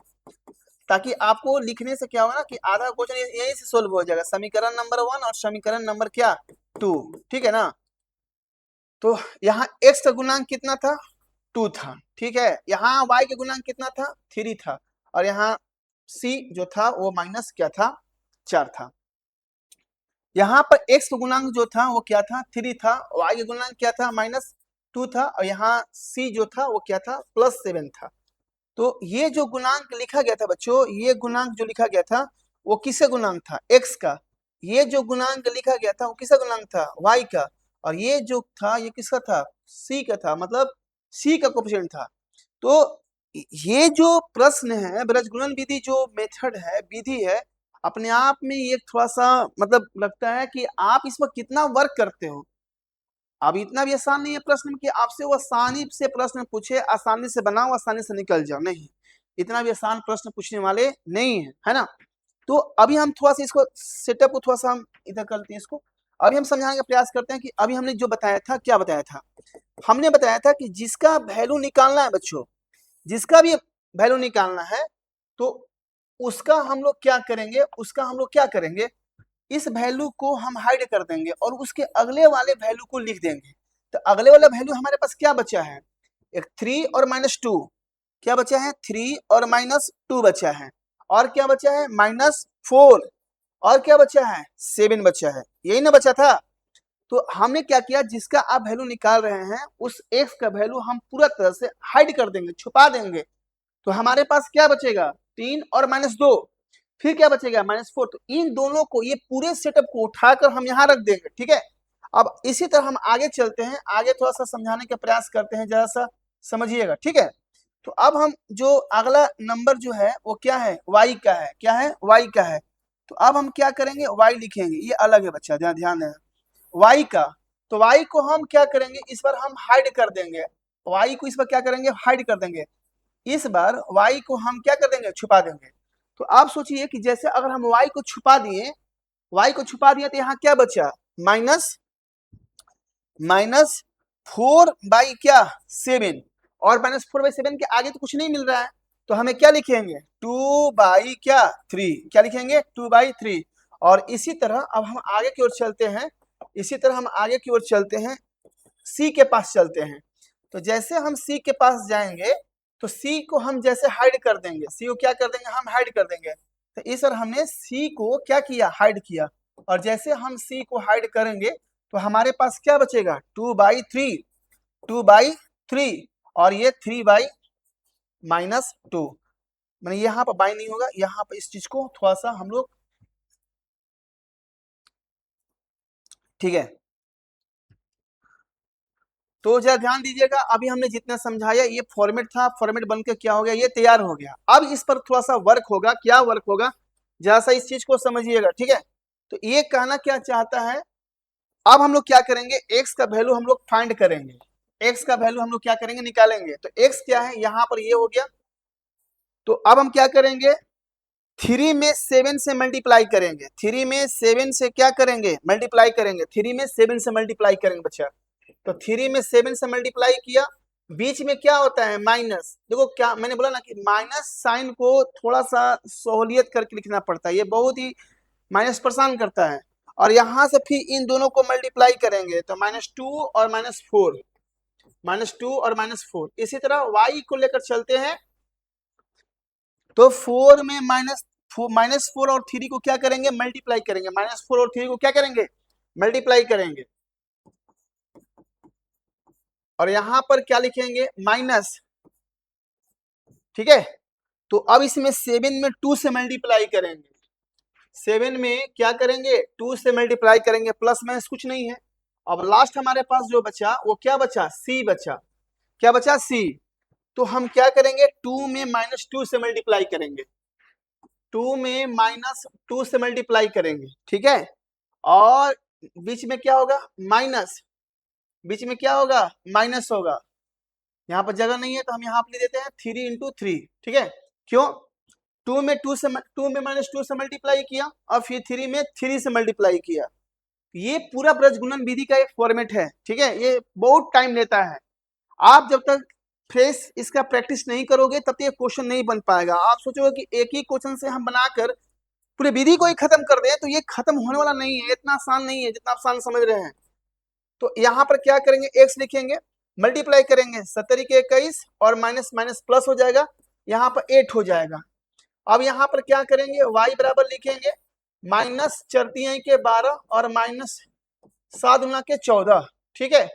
ताकि आपको लिखने से क्या होगा ना कि आधा क्वेश्चन यहीं से सोल्व हो जाएगा, समीकरण नंबर 1 और समीकरण नंबर क्या 2, ठीक है ना। तो यहाँ x का गुणांक कितना था, 2 था, ठीक है। यहाँ y के गुणांक कितना था, 3 था, और यहाँ c जो था वो माइनस क्या था, 4 था। यहाँ पर x का गुणांक जो था वो क्या था, 3 था, y का गुणांक क्या था, -2 था, और यहाँ c जो था वो क्या था, +7 था। तो ये जो गुणांक लिखा गया था बच्चों, ये गुणांक जो लिखा गया था वो किसका गुणांक था, x का। ये जो गुणांक लिखा गया था वो किसका गुणांक था, y का। और ये जो था ये किसका था, c का था, मतलब c का कोएफिशिएंट था। तो ये जो प्रश्न है, ब्रजगुणन विधि जो मेथड है, विधि है, अपने आप में ये थोड़ा सा मतलब लगता है कि आप इस पर कितना वर्क करते हो। अब इतना भी आसान नहीं है प्रश्न कि आपसे वो आसानी से प्रश्न पूछे, आसानी से बनाओ, आसानी से निकल जाओ, नहीं। इतना भी आसान प्रश्न पूछने वाले नहीं है ना। तो अभी हम थोड़ा सा इसको सेटअप को थोड़ा सा हम इधर करते हैं इसको। अभी हम समझाने का प्रयास करते हैं कि अभी हमने जो बताया था, क्या बताया था, हमने बताया था कि जिसका वैल्यू निकालना है बच्चों, जिसका भी वैल्यू निकालना है तो उसका हम लोग क्या करेंगे, इस वैल्यू को हम हाइड कर देंगे और उसके अगले वाले वैल्यू को लिख देंगे। तो अगले वाला वैल्यू हमारे पास क्या बचा है, एक 3 और -2, क्या बचा है, 3 और -2 बचा है, और क्या बचा है, -4, और क्या बचा है, 7 बचा है, यही ना बचा था। तो हमने क्या किया, जिसका आप वैल्यू निकाल रहे हैं उस x का वैल्यू हम पूरा तरह से हाइड कर देंगे, छुपा देंगे। तो हमारे पास क्या बचेगा, 3 और -2, फिर क्या बचेगा, -4। तो इन दोनों को, ये पूरे सेटअप को उठाकर हम यहाँ रख देंगे, ठीक है। अब इसी तरह हम आगे चलते हैं, आगे थोड़ा सा समझाने का प्रयास करते हैं, जरा सा समझिएगा, ठीक है। तो अब हम जो अगला नंबर जो है वो क्या है, y का है, क्या है, y का है। तो अब हम क्या करेंगे, y लिखेंगे, ये अलग है बच्चा, ध्यान देना, y का। तो y को हम क्या करेंगे, इस बार हम हाइड कर देंगे, y को इस बार क्या करेंगे, हाइड कर देंगे। इस बार y को हम क्या कर देंगे, छुपा देंगे। तो आप सोचिए कि जैसे अगर हम y को छुपा दिए, तो यहाँ क्या बचा, -4/7, और -4/7 के आगे तो कुछ नहीं मिल रहा है, तो हमें क्या लिखेंगे, 2/3, क्या लिखेंगे, 2/3। और इसी तरह अब हम आगे की ओर चलते हैं, c के पास चलते हैं। तो जैसे हम c के पास जाएंगे तो c को हम जैसे हाइड कर देंगे, c को क्या कर देंगे, हम हाइड कर देंगे। तो इस बार हमने c को क्या किया, हाइड किया, और जैसे हम c को हाइड करेंगे तो हमारे पास क्या बचेगा, 2/3, और ये 3/-2, मैंने यहाँ पर बाई नहीं होगा, यहाँ पर इस चीज को थोड़ा सा हम लोग, ठीक है। तो जरा ध्यान दीजिएगा, अभी हमने जितना समझाया ये फॉर्मेट था, फॉर्मेट बनकर क्या हो गया, ये तैयार हो गया। अब इस पर थोड़ा सा वर्क होगा, क्या वर्क होगा, जरा सा इस चीज को समझिएगा, ठीक है। तो ये कहना क्या चाहता है, अब हम लोग क्या करेंगे, x का वैल्यू हम लोग फाइंड करेंगे, x का वैल्यू हम लोग क्या करेंगे, निकालेंगे। तो x क्या है, यहाँ पर ये हो गया। तो अब हम क्या करेंगे, 3 में 7 से मल्टीप्लाई करेंगे, 3 में 7 से क्या करेंगे, मल्टीप्लाई करेंगे, 3 में 7 से मल्टीप्लाई करेंगे बच्चा। तो 3 में 7 से मल्टीप्लाई किया, बीच में क्या होता है, माइनस। देखो क्या मैंने बोला ना कि माइनस साइन को थोड़ा सा सहूलियत करके लिखना पड़ता है, ये बहुत ही माइनस परेशान करता है। और यहाँ से फिर इन दोनों को मल्टीप्लाई करेंगे तो -2 और -4, -2 और -4। इसी तरह y को लेकर चलते हैं, तो 4 में -4 और 3 को क्या करेंगे, मल्टीप्लाई करेंगे, -4 और 3 को क्या करेंगे, मल्टीप्लाई करेंगे। और यहां पर क्या लिखेंगे, माइनस, ठीक है। तो अब इसमें 7 में 2 से मल्टीप्लाई करेंगे, 7 में क्या करेंगे, 2 से मल्टीप्लाई करेंगे, प्लस माइनस कुछ नहीं है। अब लास्ट हमारे पास जो बचा वो क्या बचा, सी बचा, क्या बचा, सी। तो हम क्या करेंगे, 2 में -2 से मल्टीप्लाई करेंगे, 2 में -2 से मल्टीप्लाई करेंगे, ठीक है। और बीच में क्या होगा, माइनस, बीच में क्या होगा, माइनस होगा। यहाँ पर जगह नहीं है तो हम यहाँ पर लिख देते हैं 3 × 3, ठीक है। क्यों, 2 में -2 से मल्टीप्लाई किया और फिर 3 में 3 से मल्टीप्लाई किया। ये पूरा ब्रजगुणन विधि का एक फॉर्मेट है, ठीक है। ये बहुत टाइम लेता है, आप जब तक फ्रेश इसका प्रैक्टिस नहीं करोगे तब तक ये क्वेश्चन नहीं बन पाएगा। आप सोचोगे कि एक ही क्वेश्चन से हम बनाकर पूरे विधि को ही खत्म कर दें, तो ये खत्म होने वाला नहीं है, इतना आसान नहीं है जितना आप आसान समझ रहे हैं। तो यहाँ पर क्या करेंगे, x लिखेंगे, मल्टीप्लाई करेंगे 70 के 21 और माइनस माइनस प्लस हो जाएगा, यहाँ पर 8 हो जाएगा। अब यहाँ पर क्या करेंगे, y बराबर लिखेंगे -4 के 12 और -7 दूना के 14, ठीक है।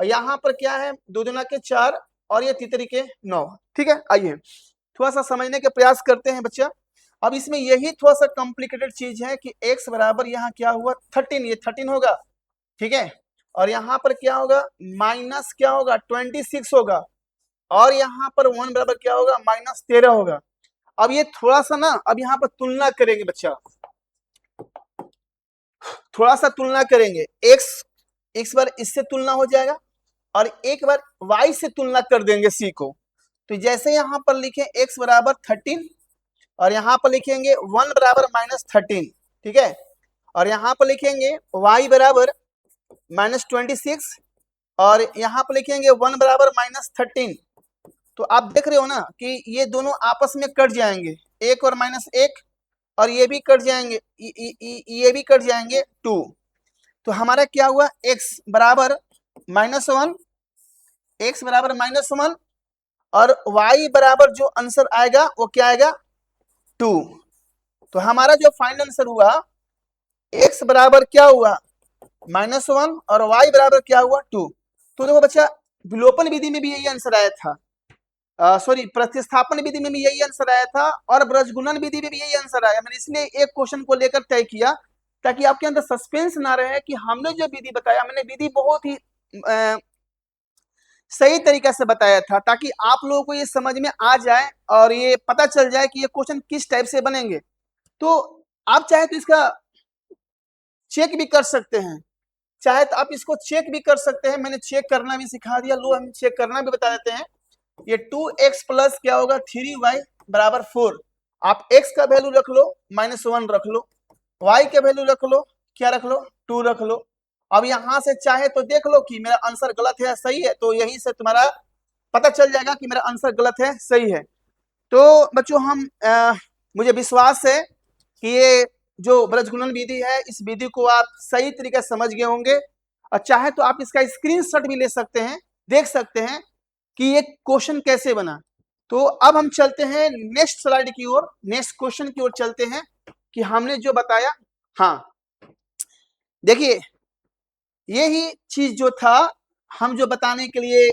और यहाँ पर क्या है, 2 दूना के 4 और ये 3 के 9, ठीक है। आइए थोड़ा सा समझने के प्रयास करते हैं बच्चा। अब इसमें यही थोड़ा सा कॉम्प्लिकेटेड चीज है कि x बराबर यहाँ क्या हुआ, 13, ये 13 होगा, ठीक है। और यहाँ पर क्या होगा, माइनस क्या होगा, 26 होगा, और यहाँ पर 1 बराबर क्या होगा, -13 होगा। अब ये थोड़ा सा ना, अब यहाँ पर तुलना करेंगे बच्चा, थोड़ा सा तुलना करेंगे, x बार इससे तुलना हो जाएगा और एक बार y से तुलना कर देंगे c को। तो जैसे यहाँ पर लिखें x बराबर 13 और यहाँ पर लिखेंगे 1 बराबर -13, ठीक है, और यहाँ पर लिखेंगे y बराबर -26 और यहाँ पर लिखेंगे 1 बराबर -13। तो आप देख रहे हो ना कि ये दोनों आपस में कट जाएंगे, 1 और -1, और ये भी कट जाएंगे, ये भी कट जाएंगे 2। तो हमारा क्या हुआ, x बराबर -1, x बराबर -1 और y बराबर जो आंसर आएगा वो क्या आएगा, 2। तो हमारा जो फाइनल आंसर हुआ x बराबर क्या हुआ, -1 और y बराबर क्या हुआ, 2। तो देखो बच्चा, विलोपन विधि में भी यही आंसर आया था, सॉरी प्रतिस्थापन विधि में भी यही आंसर आया था और ब्रजगुणन विधि में भी यही आंसर आया। मैंने इसलिए एक क्वेश्चन को लेकर तय किया ताकि आपके अंदर सस्पेंस ना रहे कि हमने जो विधि बताया, मैंने विधि बहुत ही सही तरीके से बताया था, ताकि आप लोगों को ये समझ में आ जाए और ये पता चल जाए कि ये क्वेश्चन किस टाइप से बनेंगे। तो आप चाहे तो इसका चेक भी कर सकते हैं, चाहे तो आप इसको चेक भी कर सकते हैं, मैंने चेक करना भी सिखा दिया, लो हम चेक करना भी बता देते हैं। ये 2x प्लस क्या होगा, 3y बराबर 4। आप x का वैल्यू रख लो -1 रख लो, y का वैल्यू रख लो, क्या रख लो, 2 रख लो। अब यहां से चाहे तो देख लो कि मेरा आंसर गलत है सही है, तो यहीं से तुम्हारा पता चल जाएगा कि मेरा आंसर गलत है सही है। तो बच्चों हम मुझे विश्वास है कि ये जो ब्रजगुणन विधि है, इस विधि को आप सही तरीके से समझ गए होंगे, और चाहे तो आप इसका स्क्रीनशॉट भी ले सकते हैं, देख सकते हैं कि ये क्वेश्चन कैसे बना। तो अब हम चलते हैं नेक्स्ट स्लाइड की ओर, नेक्स्ट क्वेश्चन की ओर चलते हैं कि हमने जो बताया। हाँ देखिए, यही चीज जो था हम जो बताने के लिए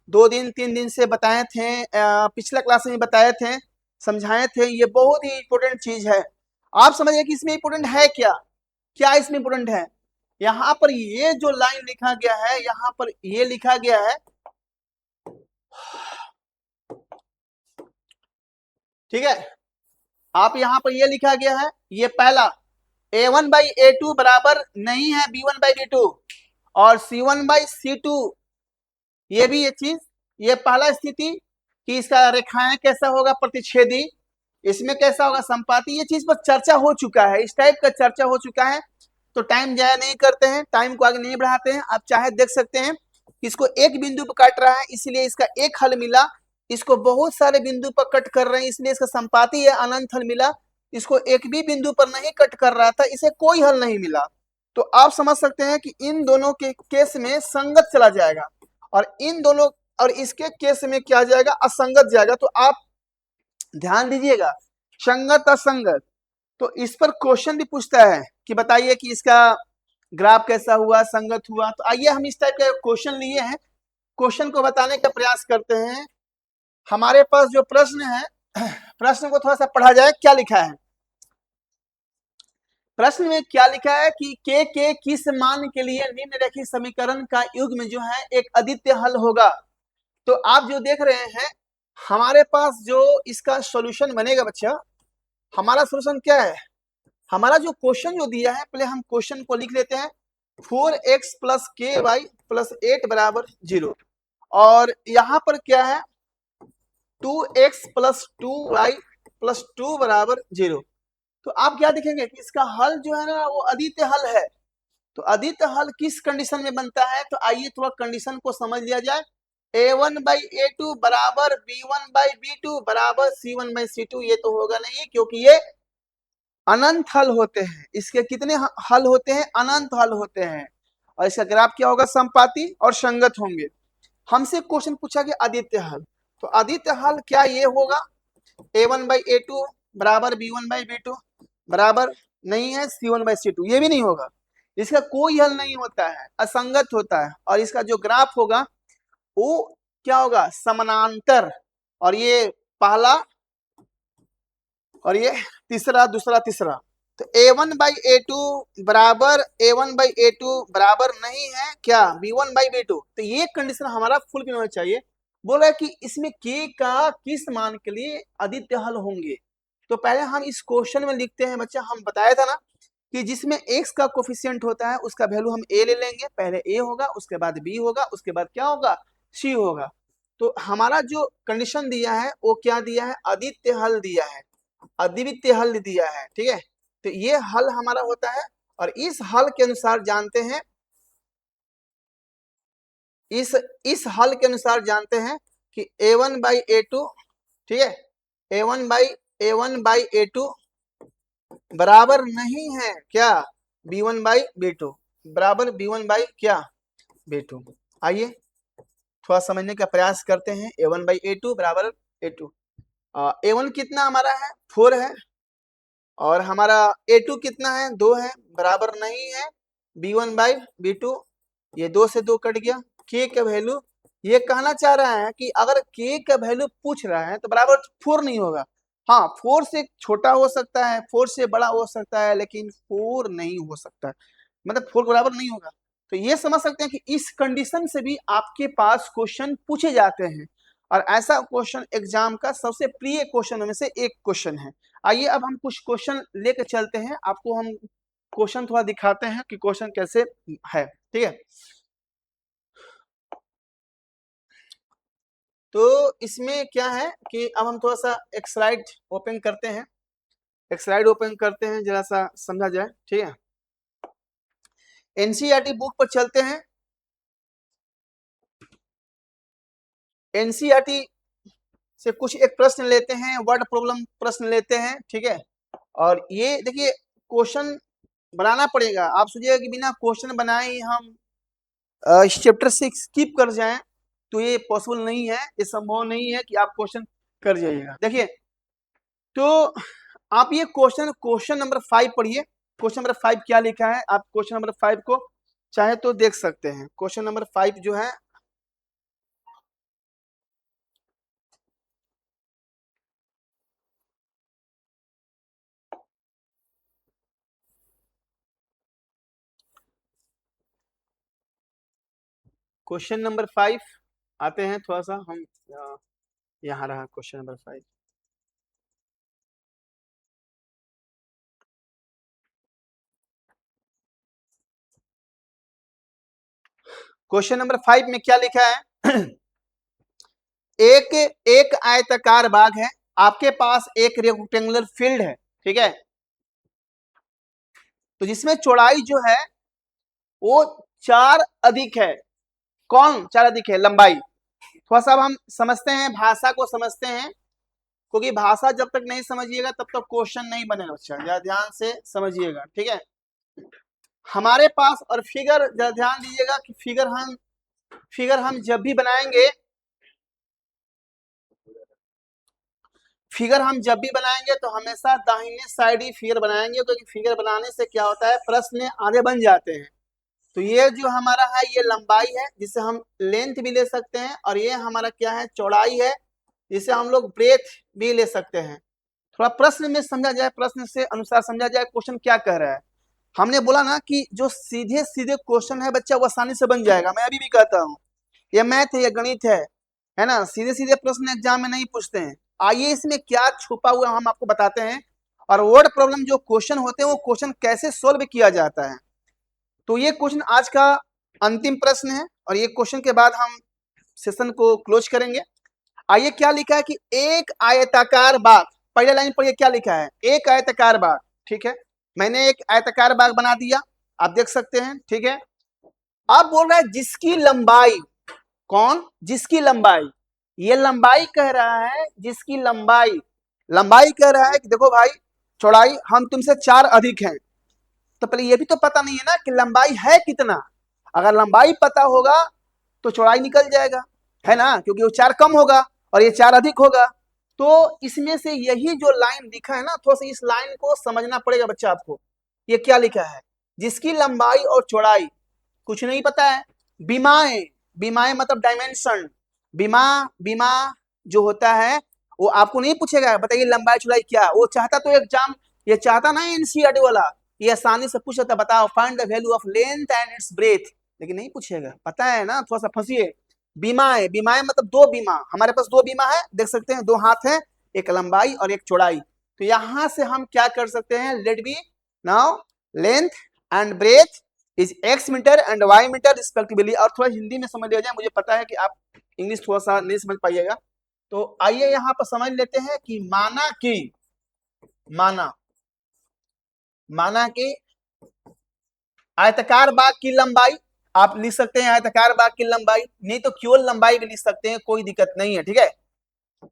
2-3 दिन से बताए थे, पिछला क्लास में बताए थे, समझाए थे, ये बहुत ही इंपॉर्टेंट चीज है। आप समझिए कि इसमें इंपॉर्टेंट है क्या, क्या इसमें इंपॉर्टेंट है। यहाँ पर ये जो लाइन लिखा गया है, यहाँ पर ये लिखा गया है, ठीक है, आप यहाँ पर ये लिखा गया है, ये पहला a1/a2 बराबर नहीं है b1/b2 और c1/c2, ये भी ये चीज, ये पहला स्थिति कि इसका रेखाएं कैसा होगा, प्रतिच्छेदी, इसमें कैसा होगा, संपाती। ये चीज पर चर्चा हो चुका है, इस टाइप का चर्चा हो चुका है। तो टाइम जाया नहीं करते हैं, टाइम को आगे नहीं बढ़ाते हैं। आप चाहे देख सकते हैं कि इसको एक बिंदु पर काट रहा है इसलिए इसका एक हल मिला, इसको बहुत सारे बिंदु पर कट कर रहे हैं इसलिए इसका संपाती है अनंत हल मिला, इसको एक भी बिंदु पर नहीं कट कर रहा था इसे कोई हल नहीं मिला। तो आप समझ सकते हैं कि इन दोनों के केस में संगत चला जाएगा और इन दोनों और इसके केस में क्या जाएगा, असंगत जाएगा। तो आप ध्यान दीजिएगा, संगत असंगत। तो इस पर क्वेश्चन भी पूछता है कि बताइए कि इसका ग्राफ कैसा हुआ, संगत हुआ। तो आइए हम इस टाइप का क्वेश्चन लिए हैं, क्वेश्चन को बताने का प्रयास करते हैं। हमारे पास जो प्रश्न है, प्रश्न को थोड़ा सा पढ़ा जाए, क्या लिखा है प्रश्न में, क्या लिखा है कि के किस मान के लिए निम्नलिखित समीकरण का युग्म जो है एक अद्वितीय हल होगा। तो आप जो देख रहे हैं हमारे पास जो इसका सॉल्यूशन बनेगा बच्चा, हमारा सॉल्यूशन क्या है, हमारा जो क्वेश्चन जो दिया है, पहले हम क्वेश्चन को लिख लेते हैं। 4x प्लस के वाई प्लस 8 बराबर 0 और यहाँ पर क्या है 2x प्लस 2y प्लस 2 बराबर 0। तो आप क्या देखेंगे कि इसका हल जो है ना वो अद्वितीय हल है। तो अद्वितीय हल किस कंडीशन में बनता है, तो आइए थोड़ा कंडीशन को समझ लिया जाए। a1/a2 बराबर b1/b2 बराबर c1/c2, ये तो होगा नहीं क्योंकि ये अनंत हल होते हैं। इसके कितने हल होते हैं, अनंत हल होते हैं। और इसका ग्राफ क्या होगा, संपाती और संगत होंगे। हमसे क्वेश्चन पूछा कि अद्वितीय हल, तो अद्वितीय हल क्या ये होगा, a1/a2 बराबर b1/b2 बराबर नहीं है c1/c2, ये भी नहीं होगा। इसका कोई हल नहीं होता है, असंगत होता है। और इसका जो ग्राफ होगा वो क्या होगा, समानांतर, और ये पहला और ये तीसरा, दूसरा, तीसरा। तो a1/a2 बराबर नहीं है क्या, b1/b2। तो ये कंडीशन हमारा फुल होना चाहिए। बोल रहा है कि इसमें k का किस मान के लिए अद्वितीय हल होंगे। तो पहले हम इस क्वेश्चन में लिखते हैं बच्चा, हम बताया था ना कि जिसमें x का कोफिशिएंट होता है उसका वैल्यू हम a ले लेंगे, पहले a होगा, उसके बाद b होगा, उसके बाद क्या होगा, c होगा। तो हमारा जो कंडीशन दिया है वो क्या दिया है, अद्वितीय हल दिया है, अद्वितीय हल दिया है, ठीक है। तो ये हल हमारा होता है और इस हल के अनुसार जानते हैं, इस हल के अनुसार जानते हैं कि a1 बाई a2, ठीक है, a1 बाई a2 बराबर नहीं है क्या, b1 बाई b2 बराबर b1 बाई क्या b2। आइए थोड़ा समझने का प्रयास करते हैं। a1 बाई a2 बराबर a2, a1 कितना हमारा है 4 है और हमारा a2 कितना है 2 है, बराबर नहीं है b1 बाई b2, ये 2 से 2 कट गया। k का वैल्यू, ये कहना चाह रहा है कि अगर k का वैल्यू पूछ रहा है तो बराबर 4 नहीं होगा। हाँ 4 से छोटा हो सकता है, 4 से बड़ा हो सकता है, लेकिन 4 नहीं हो सकता है, मतलब 4 बराबर नहीं होगा। तो ये समझ सकते हैं कि इस कंडीशन से भी आपके पास क्वेश्चन पूछे जाते हैं और ऐसा क्वेश्चन एग्जाम का सबसे प्रिय क्वेश्चन में से एक क्वेश्चन है। आइए अब हम कुछ क्वेश्चन लेकर चलते हैं, आपको हम क्वेश्चन थोड़ा दिखाते हैं कि क्वेश्चन कैसे है, ठीक है। तो इसमें क्या है कि अब हम थोड़ा सा एक स्लाइड ओपन करते हैं, एक स्लाइड ओपन करते हैं, जरा सा समझा जाए, ठीक है। एनसीईआरटी बुक पर चलते हैं, एनसीईआरटी से कुछ एक प्रश्न लेते हैं, वर्ड प्रॉब्लम प्रश्न लेते हैं, ठीक है। और ये देखिए क्वेश्चन बनाना पड़ेगा, आप सोचिएगा कि बिना क्वेश्चन बनाए ही हम इस चैप्टर से स्किप कर जाएं तो ये पॉसिबल नहीं है, ये संभव नहीं है कि आप क्वेश्चन कर जाइएगा। देखिए तो आप ये क्वेश्चन नंबर 5 पढ़िए, क्वेश्चन नंबर 5 क्या लिखा है, आप क्वेश्चन नंबर 5 को चाहे तो देख सकते हैं। क्वेश्चन नंबर 5 जो है, क्वेश्चन नंबर 5 आते हैं, थोड़ा सा हम यहाँ रहा क्वेश्चन नंबर 5। क्वेश्चन नंबर 5 में क्या लिखा है एक आयताकार बाग है, आपके पास एक रेक्टेंगुलर फील्ड है, ठीक है। तो जिसमें चौड़ाई जो है वो 4 अधिक है, कौन 4 अधिक है, लंबाई। थोड़ा सा अब हम समझते हैं, भाषा को समझते हैं, क्योंकि भाषा जब तक नहीं समझिएगा तब तक क्वेश्चन नहीं बनेगा बच्चा, जरा ध्यान से समझिएगा, ठीक है। हमारे पास और फिगर, जरा ध्यान दीजिएगा कि फिगर हम जब भी बनाएंगे, फिगर हम जब भी बनाएंगे तो हमेशा दाहिने साइड ही फिगर बनाएंगे, क्योंकि फिगर बनाने से क्या होता है, प्रश्न आगे बन जाते हैं। तो ये जो हमारा है ये लंबाई है, जिसे हम लेंथ भी ले सकते हैं, और ये हमारा क्या है, चौड़ाई है, जिसे हम लोग ब्रेथ भी ले सकते हैं। थोड़ा प्रश्न में समझा जाए, प्रश्न से अनुसार समझा जाए क्वेश्चन क्या कह रहा है। हमने बोला ना कि जो सीधे सीधे क्वेश्चन है बच्चा वो आसानी से बन जाएगा, मैं अभी भी कहता हूँ, ये मैथ है, ये गणित है ना, सीधे सीधे प्रश्न एग्जाम में नहीं पूछते हैं। आइए इसमें क्या छुपा हुआ हम आपको बताते हैं, और वर्ड प्रॉब्लम जो क्वेश्चन होते हैं वो क्वेश्चन कैसे सोल्व किया जाता है। तो ये क्वेश्चन आज का अंतिम प्रश्न है और ये क्वेश्चन के बाद हम सेशन को क्लोज करेंगे। आइए क्या लिखा है कि एक आयताकार बाग, पहले लाइन पढ़िए क्या लिखा है, एक आयताकार बाग, ठीक है। मैंने एक आयताकार बाग बना दिया, आप देख सकते हैं, ठीक है। अब बोल रहा है जिसकी लंबाई, कौन, जिसकी लंबाई, ये लंबाई कह रहा है, जिसकी लंबाई, लंबाई कह रहा है कि देखो भाई चौड़ाई हम तुमसे 4 अधिक हैं, तो पहले ये भी तो पता नहीं है ना कि लंबाई है कितना। अगर लंबाई पता होगा तो चौड़ाई निकल जाएगा, है ना, क्योंकि वो 4 कम होगा और ये 4 अधिक होगा। तो इसमें से यही जो लाइन लिखा है ना, थोड़ा सा इस लाइन को समझना पड़ेगा बच्चा आपको। ये क्या लिखा है, जिसकी लंबाई और चौड़ाई कुछ नहीं पता है, बीमाएं, बीमाएं मतलब डायमेंशन, बीमा, बीमा जो होता है वो आपको नहीं पूछेगा बताइए लंबाई चौड़ाई क्या, वो चाहता तो एग्जाम, ये चाहता ना एनसीईआरटी वाला, ये आसानी से पूछ सकता, बताओ find the value of length and it's breath, लेकिन नहीं पूछेगा, पता है ना, थोड़ा सा फंसिए। बीमाएं, बीमाएं मतलब 2 बीमा, हमारे पास 2 बीमा है, देख सकते हैं 2 हाथ है, एक लंबाई और एक चौड़ाई। तो यहां से हम क्या कर सकते हैं, let be now length and breadth is x metre and y metre respectively. और थोड़ा हिंदी में समझ लिया जाए, मुझे पता है कि आप इंग्लिश थोड़ा सा नहीं समझ पाइएगा। तो आइए यहाँ पर समझ लेते हैं कि माना कि आयताकार बाग की लंबाई, आप लिख सकते हैं आयताकार बाग की लंबाई, नहीं तो केवल लंबाई भी लिख सकते हैं, कोई दिक्कत नहीं है, ठीक है।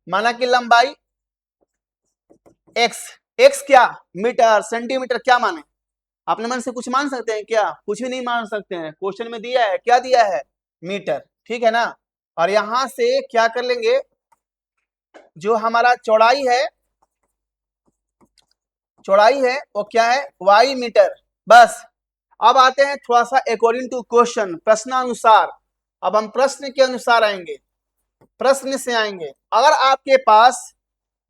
माना कि लंबाई x क्या, मीटर सेंटीमीटर क्या माने, अपने मन से कुछ मान सकते हैं क्या, कुछ भी नहीं मान सकते हैं, क्वेश्चन में दिया है, क्या दिया है, मीटर, ठीक है ना। और यहां से क्या कर लेंगे, जो हमारा चौड़ाई है वो क्या है, y मीटर, बस। अब आते हैं थोड़ा सा अकॉर्डिंग टू क्वेश्चन, प्रश्नानुसार। अब हम प्रश्न के अनुसार आएंगे, प्रश्न से आएंगे। अगर आपके पास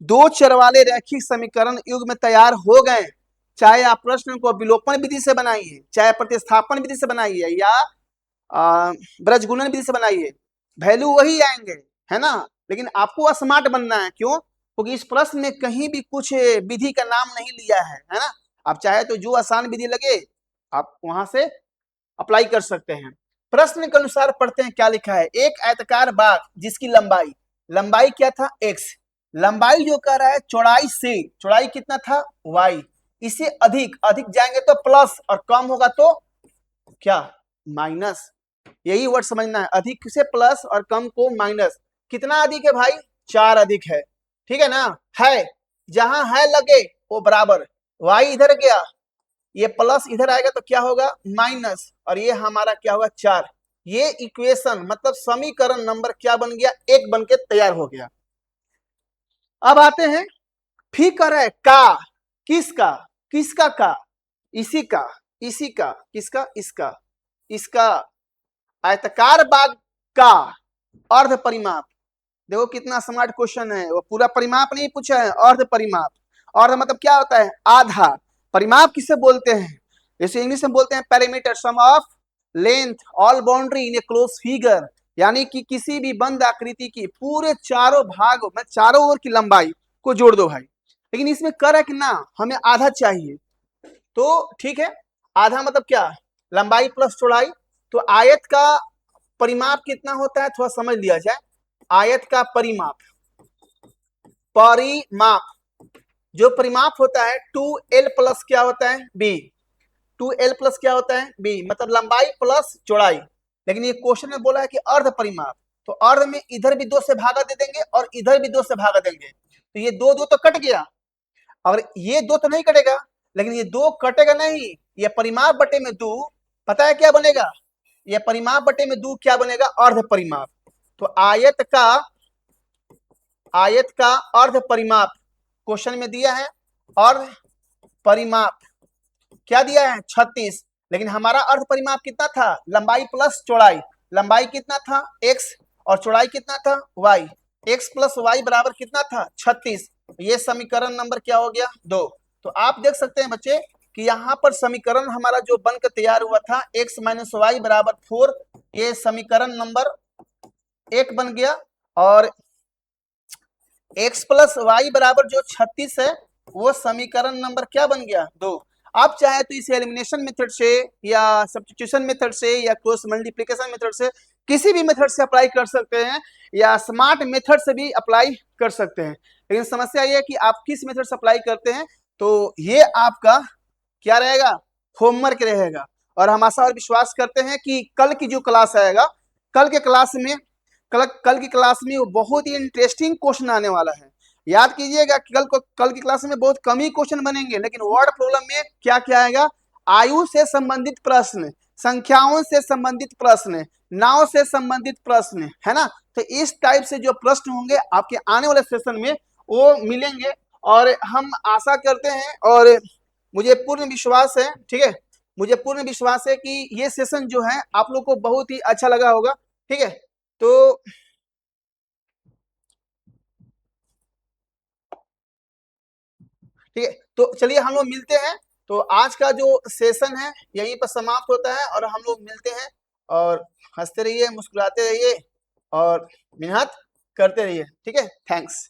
दो चर वाले रैखिक समीकरण युग्म तैयार हो गए, चाहे आप प्रश्न को विलोपन विधि से बनाइए, चाहे प्रतिस्थापन विधि से बनाइए, या ब्रजगुणन विधि से बनाइए, वैल्यू वही आएंगे, है ना। लेकिन आपको स्मार्ट बनना है, क्यों, क्योंकि इस प्रश्न में कहीं भी कुछ विधि का नाम नहीं लिया है ना। आप चाहे तो जो आसान विधि लगे आप वहां से अप्लाई कर सकते हैं। प्रश्न के अनुसार पढ़ते हैं क्या लिखा है। एक आयताकार बाग जिसकी लंबाई क्या था, x, लंबाई जो कह रहा है चौड़ाई से, चौड़ाई कितना था, y, इसे अधिक जाएंगे तो प्लस, और कम होगा तो क्या, माइनस। यही वर्ड समझना है, अधिक से प्लस और कम को माइनस। कितना अधिक है भाई, 4 अधिक है, ठीक है ना। है, जहां है लगे वो बराबर, y इधर गया, ये प्लस इधर आएगा तो क्या होगा, माइनस, और ये हमारा क्या होगा, 4। ये इक्वेशन मतलब समीकरण नंबर क्या बन गया, 1 बन के तैयार हो गया। अब आते हैं, फिकर है का, किसका, का, इसी का, किसका, इसका आयताकार बाग का अर्ध परिमाप। देखो कितना स्मार्ट क्वेश्चन है, वो पूरा परिमाप नहीं पूछा है, अर्ध परिमाप। अर्ध मतलब क्या होता है, आधा। परिमाप किसे बोलते हैं, जैसे इंग्लिश में बोलते हैं parameter, sum of length all boundary in a close figure, यानी कि किसी भी बंद आकृति की पूरे चारों भाग में चारों ओर की लंबाई को जोड़ दो भाई। लेकिन इसमें कर है कि ना, हमें आधा चाहिए, तो ठीक है, आधा मतलब क्या, लंबाई प्लस चौड़ाई। तो आयत का परिमाप कितना होता है, थोड़ा समझ लिया जाए। आयत का परिमाप जो परिमाप होता है 2l प्लस क्या होता है, b, 2l प्लस क्या होता है, b, मतलब लंबाई प्लस चौड़ाई। लेकिन ये क्वेश्चन में बोला है कि अर्ध परिमाप, तो अर्ध में इधर भी 2 से भागा दे देंगे और इधर भी 2 से भागा देंगे, तो ये 2 तो कट गया, और ये 2 तो नहीं कटेगा, लेकिन ये 2 कटेगा नहीं, ये परिमाप बटे में 2, पता है क्या बनेगा, ये परिमाप बटे में 2 क्या बनेगा, अर्ध परिमाप। तो आयत का अर्ध परिमाप क्वेश्चन में दिया है, अर्ध परिमाप क्या दिया है, 36। लेकिन हमारा अर्ध परिमाप कितना था, लंबाई प्लस चौड़ाई, लंबाई कितना था x और चौड़ाई कितना था y, x प्लस y बराबर कितना था, 36। ये समीकरण नंबर क्या हो गया, 2। तो आप देख सकते हैं बच्चे कि यहाँ पर समीकरण हमारा जो बनकर तैयार हुआ था, x माइनस वाई बराबर 4, ये समीकरण नंबर 1 बन गया, और x प्लस वाई बराबर जो 36 है वो समीकरण नंबर क्या बन गया, 2। आप चाहे तो इसे एलिमिनेशन मेथड से या सब्स्टिट्यूशन मेथड से या क्रॉस मल्टीप्लिकेशन मेथड से, किसी भी मेथड से अप्लाई कर सकते हैं, या स्मार्ट मेथड से भी अप्लाई कर सकते हैं। लेकिन समस्या ये है कि आप किस मेथड से अप्लाई करते हैं, तो ये आपका क्या रहेगा, होमवर्क रहेगा। और हम आशा और विश्वास करते हैं कि कल की जो क्लास आएगा, कल की क्लास में वो बहुत ही इंटरेस्टिंग क्वेश्चन आने वाला है। याद कीजिएगा कि कल की क्लास में बहुत कम ही क्वेश्चन बनेंगे, लेकिन वर्ड प्रॉब्लम में क्या क्या आएगा, आयु से संबंधित प्रश्न, संख्याओं से संबंधित प्रश्न, नाव से संबंधित प्रश्न, है ना। तो इस टाइप से जो प्रश्न होंगे आपके आने वाले सेशन में वो मिलेंगे, और हम आशा करते हैं, और मुझे पूर्ण विश्वास है, ठीक है, मुझे पूर्ण विश्वास है कि ये सेशन जो है आप लोग को बहुत ही अच्छा लगा होगा, ठीक है। तो ठीक है, तो चलिए हम लोग मिलते हैं। तो आज का जो सेशन है यहीं पर समाप्त होता है, और हम लोग मिलते हैं, और हंसते रहिए, मुस्कुराते रहिए, और मेहनत करते रहिए, ठीक है। थैंक्स।